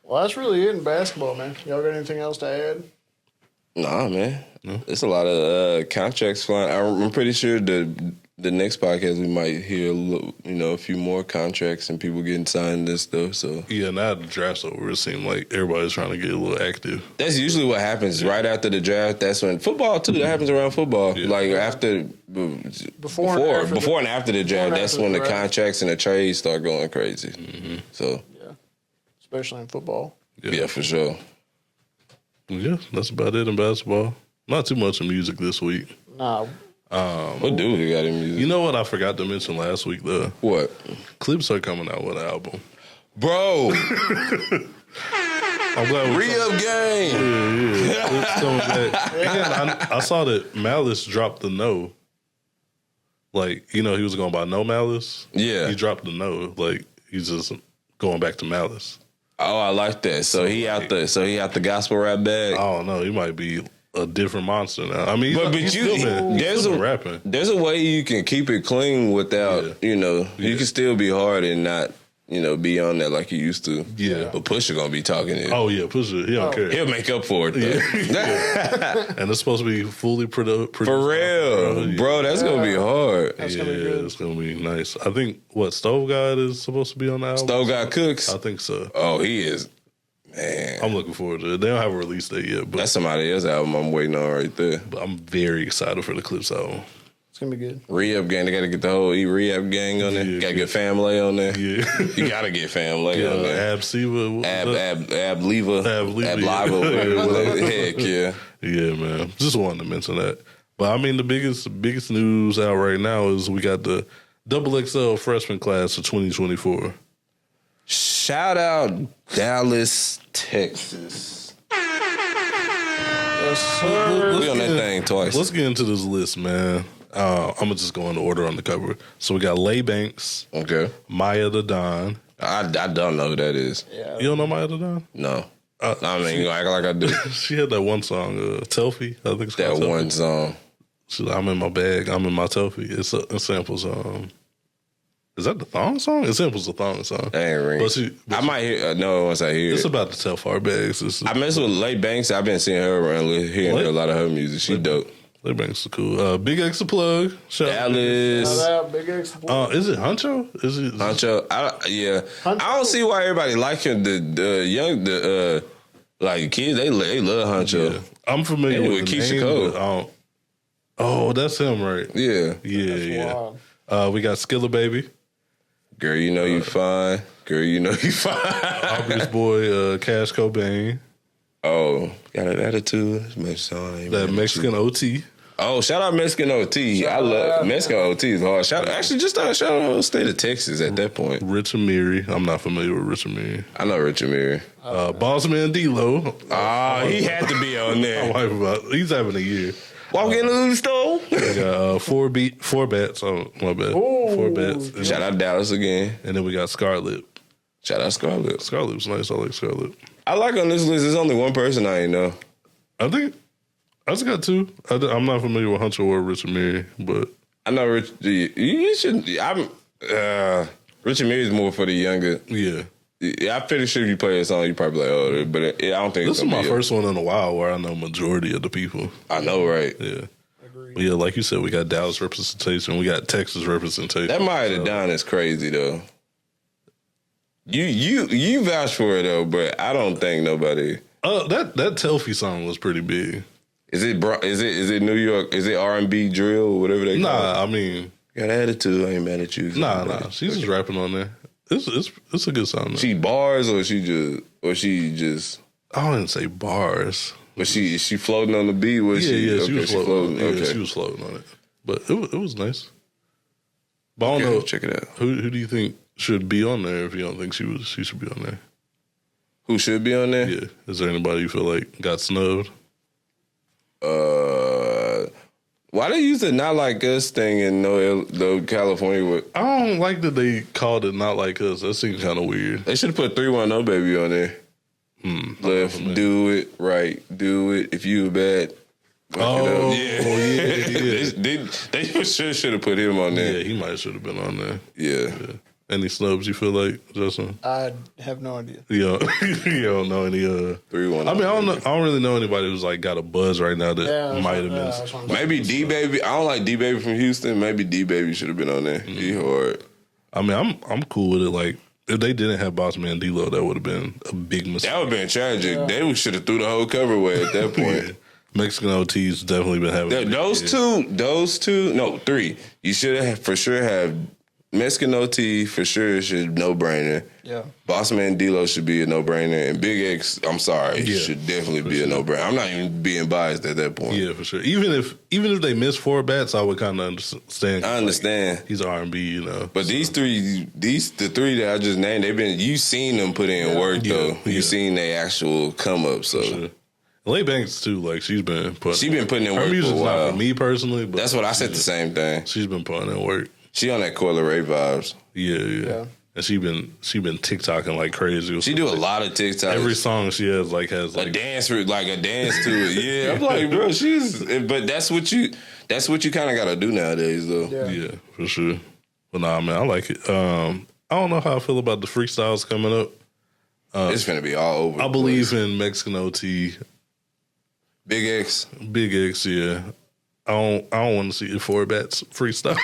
Well, that's really it in basketball, man. Y'all got anything else to add?
Nah, man. No? It's a lot of contracts flying. I'm pretty sure the next podcast we might hear a few more contracts and people getting signed and stuff. So
yeah, now the draft's over. It seems like everybody's trying to get a little active.
That's usually what happens right after the draft. That's when football too. That happens around football. Yeah. Like after before and after the draft. That's when the contracts and the trades start going crazy. Mm-hmm. So
yeah, especially in football.
Yeah, for sure.
Yeah, that's about it in basketball. Not too much in music this week.
Nah.
What do we got in music?
You know what I forgot to mention last week, though?
What?
Clips are coming out with an album.
Bro.
I'm glad
Re-up game.
Yeah. Clips coming back. And I saw that Malice dropped the no. Like, he was going by No Malice.
Yeah.
He dropped the no. Like, he's just going back to Malice.
Oh, I like that. So he out the gospel rap bag.
I don't know. He might be a different monster now. I mean,
there's a way you can keep it clean without, you can still be hard and not, be on that like you used to.
Yeah.
But Pusha gonna be talking it.
Oh yeah, Pusha, he don't care.
He'll make up for it though.
Yeah. And it's supposed to be fully produced.
For real. Bro, that's gonna be hard.
That's gonna be good.
It's gonna be nice. I think Stove God is supposed to be on the album.
Stove God Cooks?
I think so.
Oh, he is. Man.
I'm looking forward to it. They don't have a release date yet, but
that's somebody else's album I'm waiting on right there.
But I'm very excited for the Clips album.
It's gonna be good.
Re-up gang, they gotta get the whole re-up gang on there. Gotta get family on there.
Yeah.
You gotta get family on there.
Ab Siva.
Ab Leva. Heck yeah.
Yeah, man. Just wanted to mention that. But I mean, the biggest news out right now is we got the XXL Freshman Class of 2024.
Shout out Dallas, Texas.
Yes, sir.
We on that thing twice.
Let's get into this list, man. I'm gonna just go in the order on the cover. So we got Lay Banks,
okay,
Maya the Don.
I don't know who that is.
Yeah.
You don't know Maya the Don?
No. I mean, you act like I do.
She had that one song, Telfie. I think it's
that
called
one
Telfie.
song.
She's like, I'm in my bag. I'm in my Telfie. It samples. Is that the thong song? It samples the thong song.
That ain't ring.
I
might hear. No, once I hear
it's
it.
about the Telfar bags.
I mess with Lay Banks. I've been seeing her around, hearing a lot of her music. She dope.
Lay Banks is cool. Big X the plug.
Dallas.
Shout out, Big X.
Is it Huncho? Is it
Huncho? Huncho. I don't see why everybody like him. Like kids, they love Huncho.
Yeah. I'm familiar with
Keisha
name,
Cole.
Oh, that's him, right?
Yeah.
Yeah. We got Skilla Baby.
Girl, you know you fine. Girl, you know you fine.
Aubrey's boy, Cash Cobain.
Oh, got an attitude.
That Mexican OT.
Oh, shout out Mexican OT. I love Mexican OT is hard. Shout out the state of Texas at that point.
Richard Mary. I'm not familiar with Richard Mary.
I know Richard Mary.
Bossman D-Lo.
He had to be on there.
He's having a year.
Walk in the store.
We got four bats. Oh, my bad.
Ooh.
4 bats.
Shout out Dallas again.
And then we got Scarlett.
Shout out Scarlett.
Scarlett's nice. I like Scarlett.
I like on this list, there's only one person I ain't know.
I think I just got 2. I'm not familiar with Hunter or Richard Mary, but
I know Richard. You should. Richard Mary is more for the younger.
Yeah.
I'm pretty sure if you play a song, you probably like, but I don't think
this is my first one in a while where I know majority of the people.
I know, right?
Yeah. But yeah, like you said, we got Dallas representation, we got Texas representation.
That Maya the Don is crazy though. You vouch for it though, but I don't think nobody.
That Telfie song was pretty big.
Is it New York? Is it R&B drill or whatever they call it?
Nah, I mean,
got attitude. I ain't mad at you.
Nah. She's just rapping on there. It's a good song. Though.
She bars or she just.
I wouldn't say bars.
But she floating on the beat.
She was floating.
Okay.
She was floating on it. But it was nice. But I don't know.
Check it out.
Who do you think should be on there if you don't think she should be on there?
Who should be on there?
Yeah. Is there anybody you feel like got snubbed?
Why they use the Not Like Us thing in no California?
I don't like that they called it Not Like Us. That seems kind of weird.
They should have put 310 Baby on there. Left, do it, right, do it. If you bad,
yeah.
They should have put him on there.
Yeah, he might should have been on there.
Yeah.
Any snubs you feel like, Justin?
I have no idea.
You don't know any
3-1.
I mean, I don't really know anybody who's like got a buzz right now that might have been.
Maybe D Baby. I don't like D Baby from Houston. Maybe D Baby should have been on there. He hard.
I mean, I'm cool with it. Like, if they didn't have Boss Man D-Lo, that would have been a big mistake.
That would have been tragic. Yeah. They should have threw the whole cover away at that point.
Yeah. Mexican OT's definitely been having
those two, no, 3. You should have for sure have Mexican OT for sure should no-brainer. Yeah. Boss Man D-Lo should be a no-brainer. And Big X, I'm sorry, should definitely be a no-brainer. I'm not even being biased at that point.
Yeah, for sure. Even if they miss 4 bats, I would kind of understand.
I understand.
Like, he's R&B, you know.
But these 3, the 3 that I just named, you've seen them put in work, though. You've seen their actual come-up, so.
Sure. Lay Banks, too, like, she's been putting in work.
Her
music's not for me, personally. But
that's what I said the same thing.
She's been putting in work.
She on that Coyle Ray vibes.
Yeah. And she been TikToking like crazy.
She do a lot of TikToks.
Every song she has like a
dance to it. Yeah, I'm like, bro, but that's what you kind of got to do nowadays, though.
Yeah, for sure. But nah, man, I like it. I don't know how I feel about the freestyles coming up.
It's gonna be all over.
I believe in Mexican OT.
Big X,
yeah. I don't want to see the 4 bats freestyle,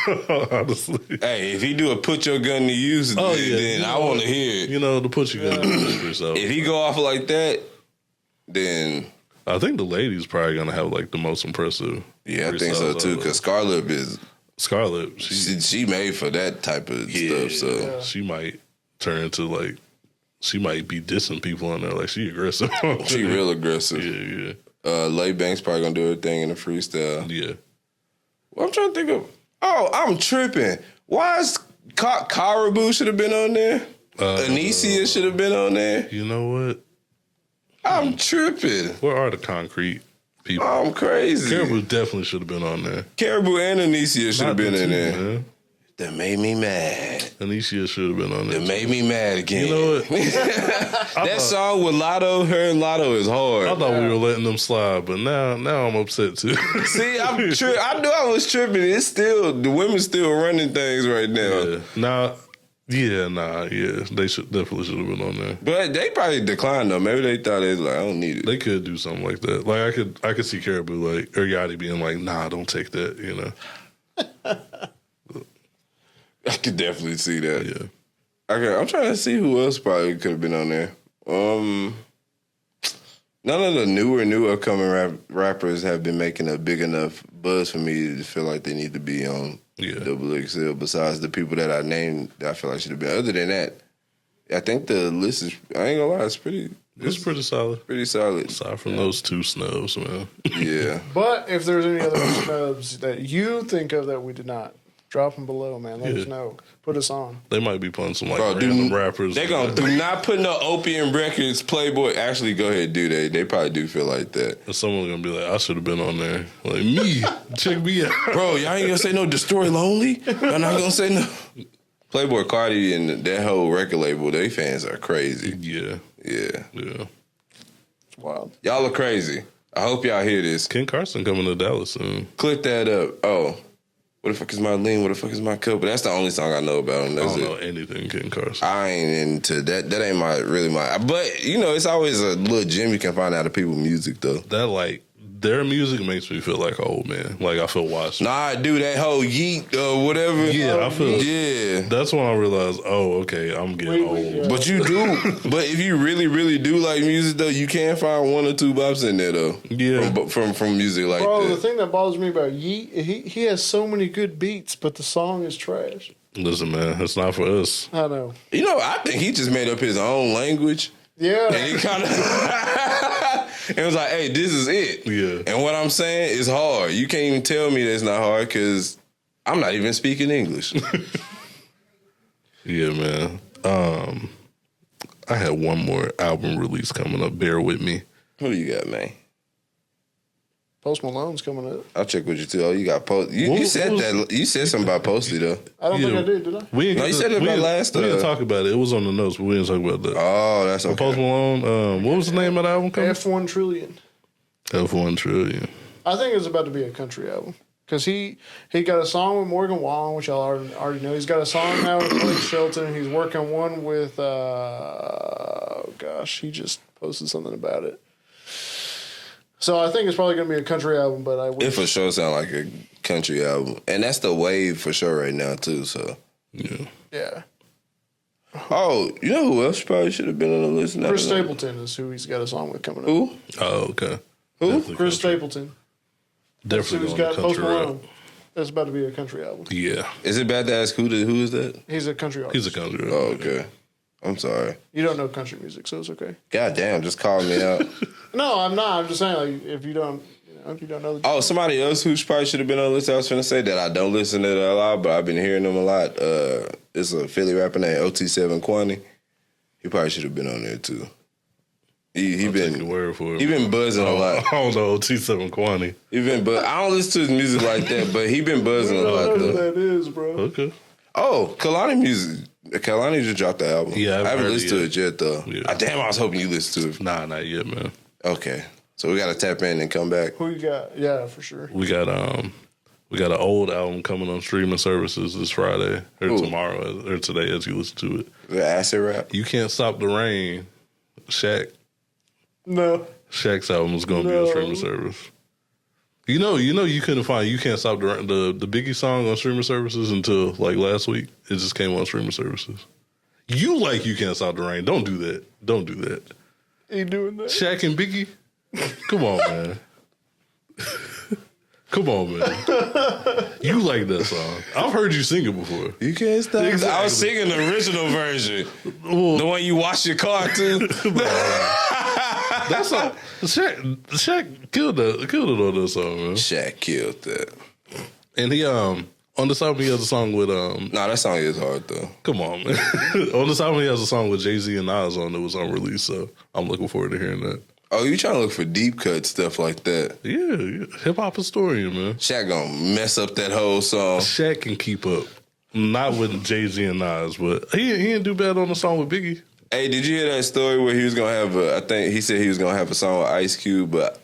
honestly.
Hey, if he do a put your gun to use, then I want to hear it.
You know, the put your gun to use freestyle.
If he go off like that, then
I think the lady's probably gonna have like the most impressive.
Yeah, I think so too. Because Scarlett, she made for that type of stuff. So
she might turn into like she might be dissing people on there. Like she aggressive.
She real aggressive.
Yeah.
Lay Banks probably gonna do everything in the freestyle.
Yeah.
Well, I'm trying to think of. Oh, I'm tripping. Why is Caribou should have been on there? Anicia should have been on there.
You know what?
I'm tripping.
Where are the concrete people?
I'm crazy.
Caribou definitely should have been on there.
Caribou and Anicia should have been in there.
Man.
That made me mad.
Anicia should have been on there.
That made me mad again.
You know what?
That song with Lotto, her and Lotto is hard.
I thought we were letting them slide, but now I'm upset too.
See, I knew I was tripping. It's still, the women still running things right now.
Yeah. They definitely should have been on there.
But they probably declined though. Maybe they thought they was like, I don't need it.
They could do something like that. Like I could see Caribou like or Yachty being like, nah, don't take that, you know.
I could definitely see that.
Yeah.
Okay, I'm trying to see who else probably could have been on there. None of the newer upcoming rappers have been making a big enough buzz for me to feel like they need to be on XXL. Besides the people that I named, that I feel like should have been. Other than that, I think the list is. I ain't gonna lie, it's pretty
solid.
Pretty solid.
Aside from those 2 snubs, man.
Yeah.
But if there's any other snubs that you think of that we did not, drop them below, man. Let us know. Put us on.
They might be playing some random rappers.
They gonna do not put no Opium Records, Playboy. Actually, go ahead and do that. They probably do feel like that.
And someone's gonna be like, I should have been on there. Like me, check me out,
bro. Y'all ain't gonna say no Destroy Lonely. Y'all not gonna say no. Playboy Cardi and that whole record label, they fans are crazy.
Yeah.
It's wild.
Y'all are crazy. I hope y'all hear this.
Ken Carson coming to Dallas soon.
Click that up. Oh. What the fuck is my lean? What the fuck is my cup? But that's the only song I know about him. That's
I don't know anything Ken Carson.
I ain't into that. That ain't really my. But you know, it's always a little gem you can find out of people's music though.
That like their music makes me feel like an old man. Like I feel washed.
Nah, I do that whole yeet or whatever.
Yeah, I feel.
Yeah,
that's when I realized. Oh, okay, I'm getting old. Yeah.
But you do. But if you really, really do like music though, you can find 1 or 2 bops in there though.
Yeah,
from music like that.
The thing that bothers me about Yeet, he has so many good beats, but the song is trash.
Listen, man, it's not for us.
I know.
You know, I think he just made up his own language.
Yeah,
and he kind of. It was like, hey, this is it.
Yeah.
And what I'm saying is hard. You can't even tell me that it's not hard because I'm not even speaking English.
Yeah, man. I had one more album release coming up. Bear with me.
Who you got, man?
Post Malone's coming up.
I'll check with you too. Oh, you got Post. You said that. You said something about Posty though.
I don't think I did I?
You said it about last time.
We didn't talk about it. It was on the notes, but we didn't talk about that.
Oh, that's okay.
Post Malone. What was the name of the album coming?
F1 Trillion.
F1 Trillion.
I think it's about to be a country album. Because he got a song with Morgan Wallen, which y'all already know. He's got a song now with Blake Shelton. He's working one with, he just posted something about it. So I think it's probably going to be a country album, but I wish.
It for sure sound like a country album. And that's the wave for sure right now, too, so.
Yeah.
Oh, you know who else probably should have been on the list?
Chris Stapleton is who he's got a song with coming up.
Who?
Oh, okay.
Who?
Definitely
Chris
country.
Stapleton.
Definitely
He's
on the
got
country
Post
rap.
Malone. That's about to be a country album.
Yeah.
Is it bad to ask who is that?
He's a country artist.
He's a country rap.
Oh, okay. I'm sorry.
You don't know country music, so it's okay.
God damn, just call me out.
No, I'm not. I'm just saying, like, if you don't know the
Oh, somebody else who probably should have been on the list, I was going to say that I don't listen to that a lot, but I've been hearing them a lot. It's a Philly rapper named OT7 Quanny. He probably should have been on there, too. He
Take your
been
word for it.
he been buzzing a lot.
I don't know T7 Quanny.
He been I don't listen to his music like that, but he been buzzing a
I
lot,
don't know who
though.
that is, bro.
Okay.
Oh, Kalani music. Kalani just dropped the album.
Yeah,
I haven't
heard
listened to it yet, though.
Yeah.
Damn, I was hoping you listened to it.
Nah, not yet, man.
Okay. So we got to tap in and come back.
Who you got? Yeah, for sure.
We got an old album coming on streaming services this Friday or
Ooh.
tomorrow or today as you listen to it.
The acid rap.
You Can't Stop the Rain.
No.
Shaq's album is gonna be
No.
on streaming service. You know you couldn't find You Can't Stop the Rain, the Biggie song on streaming services until like last week. It just came on streaming services. You like You Can't Stop the Rain. Don't do that. Don't do that.
He doing that?
Shaq and Biggie? Come on, man. Come on, man. You like that song. I've heard you sing it before.
You can't stop.
Exactly.
I was singing the original version.
Well,
The one you wash your car to.
that's all. Shaq killed it on that song, man.
Shaq killed that.
And he on this album he has a song with
Nah, that song is hard, though.
come on, man. On this album he has a song with Jay-Z and Nas on that was unreleased, so I'm looking forward to hearing that.
Oh, you trying to look for deep cut stuff like that.
Yeah. Hip hop historian, man.
Shaq gonna mess up that whole song.
Shaq can keep up. Not with Jay-Z and Nas, but he didn't do bad on the song with Biggie.
Hey, did you hear that story where he was gonna have I think he said he was gonna have a song with Ice Cube, but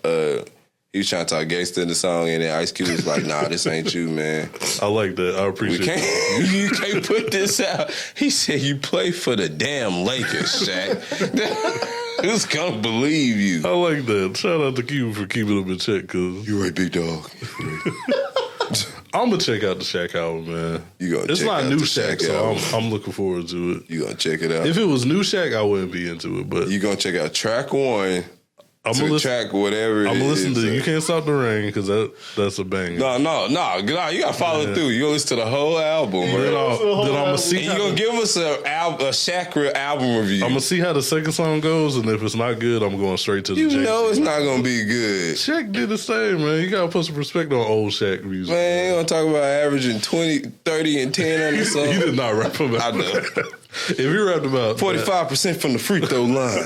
he was trying to talk gangster in the song, and then Ice Cube was like, "Nah, this ain't you, man.
I like that. I
We
appreciate
can't.
that.
You can't put this out." He said, "You play for the damn Lakers, Shaq. Who's gonna believe you?"
I like that. Shout out to Cube for keeping him in check, because
You right, big dog.
I'm going to check out the Shaq album, man.
You gonna
It's
check
not
out
new
the
Shaq,
Shaq
so
album.
I'm looking forward to it.
You gonna check it out.
If it was new Shaq, I wouldn't be into it, but
You gonna check out track one
I'm
to
going to listen.
track whatever it
I'm gonna listen
is.
to You Can't Stop the Rain, because that's a banger.
No, you gotta follow through. You gonna listen to the whole album,
Then
bro.
I'm gonna see.
And you gonna give us a Shaq album review.
I'm gonna see how the second song goes, and if it's not good, I'm going straight to the.
You
Jay-Z.
know it's not gonna be good.
Shaq did the same, man. You gotta put some respect on old Shaq music.
Man, you gonna talk about averaging 20, 30, and 10 on the song.
He did not rap about.
I know.
If you rapped about
45% from the free throw line.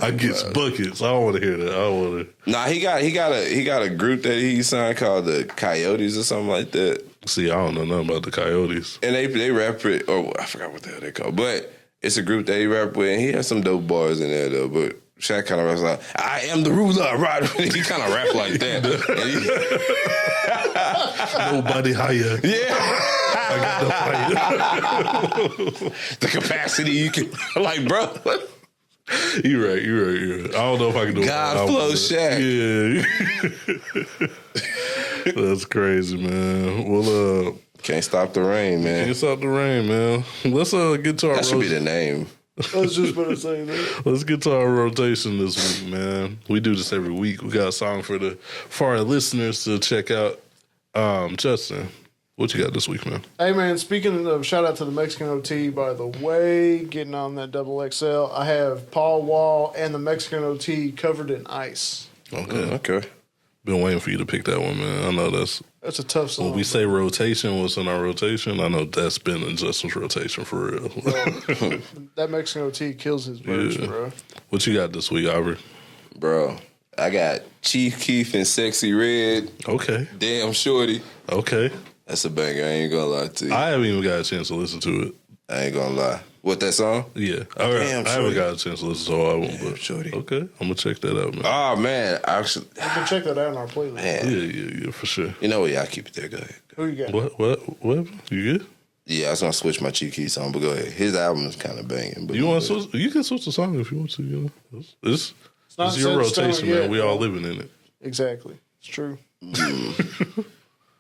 I get buckets. I don't want to hear that. I don't want to.
Nah, he got a group that he signed called the Coyotes or something like that.
See, I don't know nothing about the Coyotes.
And they rap it, or I forgot what the hell they called. But it's a group that he rap with, and he has some dope bars in there though. But Shaq kind of raps like, "I am the ruler," right? He kind of rap like that.
Nobody higher.
Yeah.
I got the fight.
The capacity you can, like, bro.
You're right. I don't know if I can do it.
God flow Shaq.
Yeah. That's crazy, man. Well,
Can't stop the rain, man.
Can't Stop the Rain, man. Let's get to our
That should be the name.
I was just about to say that.
Let's get to our rotation this week, man. We do this every week. We got a song for our listeners to check out. Justin, what you got this week, man?
Hey, man, speaking of, shout out to the Mexican OT, by the way, getting on that double XL. I have Paul Wall and the Mexican OT covered in ice.
Okay. Been waiting for you to pick that one, man. I know that's
a tough song.
when we say rotation, what's in our rotation? I know that's been in Justin's rotation for real.
Bro, that Mexican OT kills his verse, bro.
What you got this week, Aubrey?
Bro, I got Chief Keef and Sexy Red.
Okay.
Damn Shorty.
Okay.
That's a banger. I ain't gonna lie to you.
I haven't even got a chance to listen to it.
I ain't gonna lie. What, that song?
Yeah.
Damn,
I haven't got a chance to listen to all of them, but
shorty.
okay. I'm going to check that out, man.
Oh, man. Actually,
You can check that out on our playlist.
man.
Yeah, for sure.
You know what? Yeah, I'll keep it there. Go ahead.
Who you got?
What? You good?
Yeah, I was going to switch my Chief Keef song, but go ahead. His album is kind of banging. But
You want to switch? You can switch the song if you want to. You know, it's
not
your
set in stone
rotation,
yet,
man. We
bro.
all living in it.
Exactly. It's true.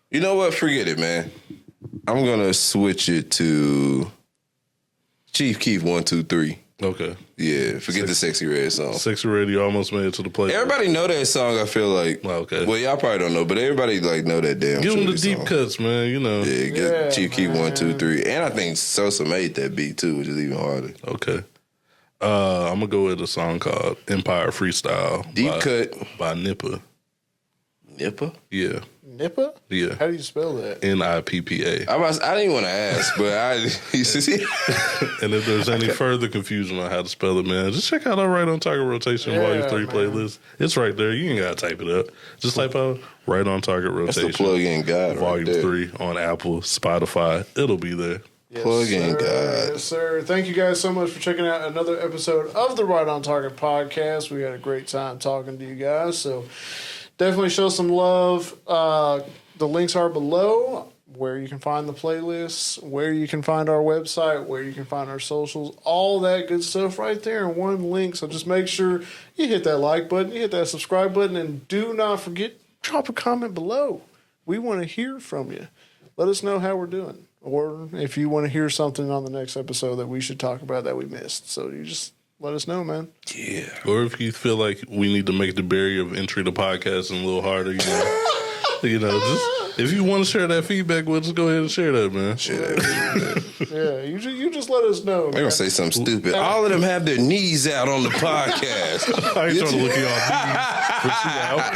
You know what? Forget it, man. I'm going to switch it to Chief Keef 1, 2, 3.
Okay.
Yeah, forget the Sexy Red song.
Sexy Radio almost made it to the play.
Everybody know that song, I feel like.
Okay.
Well, y'all probably don't know, but everybody like know that damn
Give them the
shorty
deep
song.
cuts, man. You know.
Yeah, get
Yeah,
Chief Keef 1, 2,
man.
3. And I think Sosa made that beat too, which is even harder.
Okay. I'm gonna go with a song called Empire Freestyle.
Deep
by,
cut.
by Nippa.
Nippa?
Yeah.
Nippa?
Yeah.
How do you spell that?
NIPPA.
I didn't even want to ask, but
And if there's any further confusion on how to spell it, man, just check out our Right on Target Rotation Volume
Yeah,
3
man.
playlist. It's right there. You ain't gotta type it up. Just type out Right on Target
that's the
Rotation
plug-in guide
Volume
right there.
3 on Apple, Spotify. It'll be there.
Yes,
Plug-in
sir.
God.
Yes, sir. Thank you guys so much for checking out another episode of the Right on Target podcast. We had a great time talking to you guys. So definitely show some love. The links are below where you can find the playlists, where you can find our website, where you can find our socials, all that good stuff right there in one link. So just make sure you hit that like button, you hit that subscribe button, and do not forget, drop a comment below. We want to hear from you. Let us know how we're doing. Or if you want to hear something on the next episode that we should talk about that we missed. So you just let us know, man.
Yeah.
Or if you feel like we need to make the barrier of entry to podcasting a little harder, you know, just if you want to share that feedback with us, go ahead and share that, man.
Yeah, you just let us know.
They're
Man.
gonna say something stupid. All of them have their knees out on the podcast.
I ain't trying to look you all for 2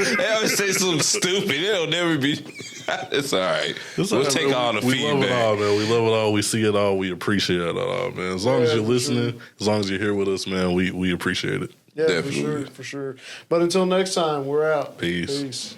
hours.
They always say something stupid. It'll never be. It's all right. We'll take all the
we love it all,
feedback.
man. We love it all. We see it all. We appreciate it all, man. As long as
Yeah,
you're
for
listening,
sure.
as long as you're here with us, man, we appreciate it.
Yeah,
Definitely.
for sure. But until next time, we're out.
Peace.
Peace.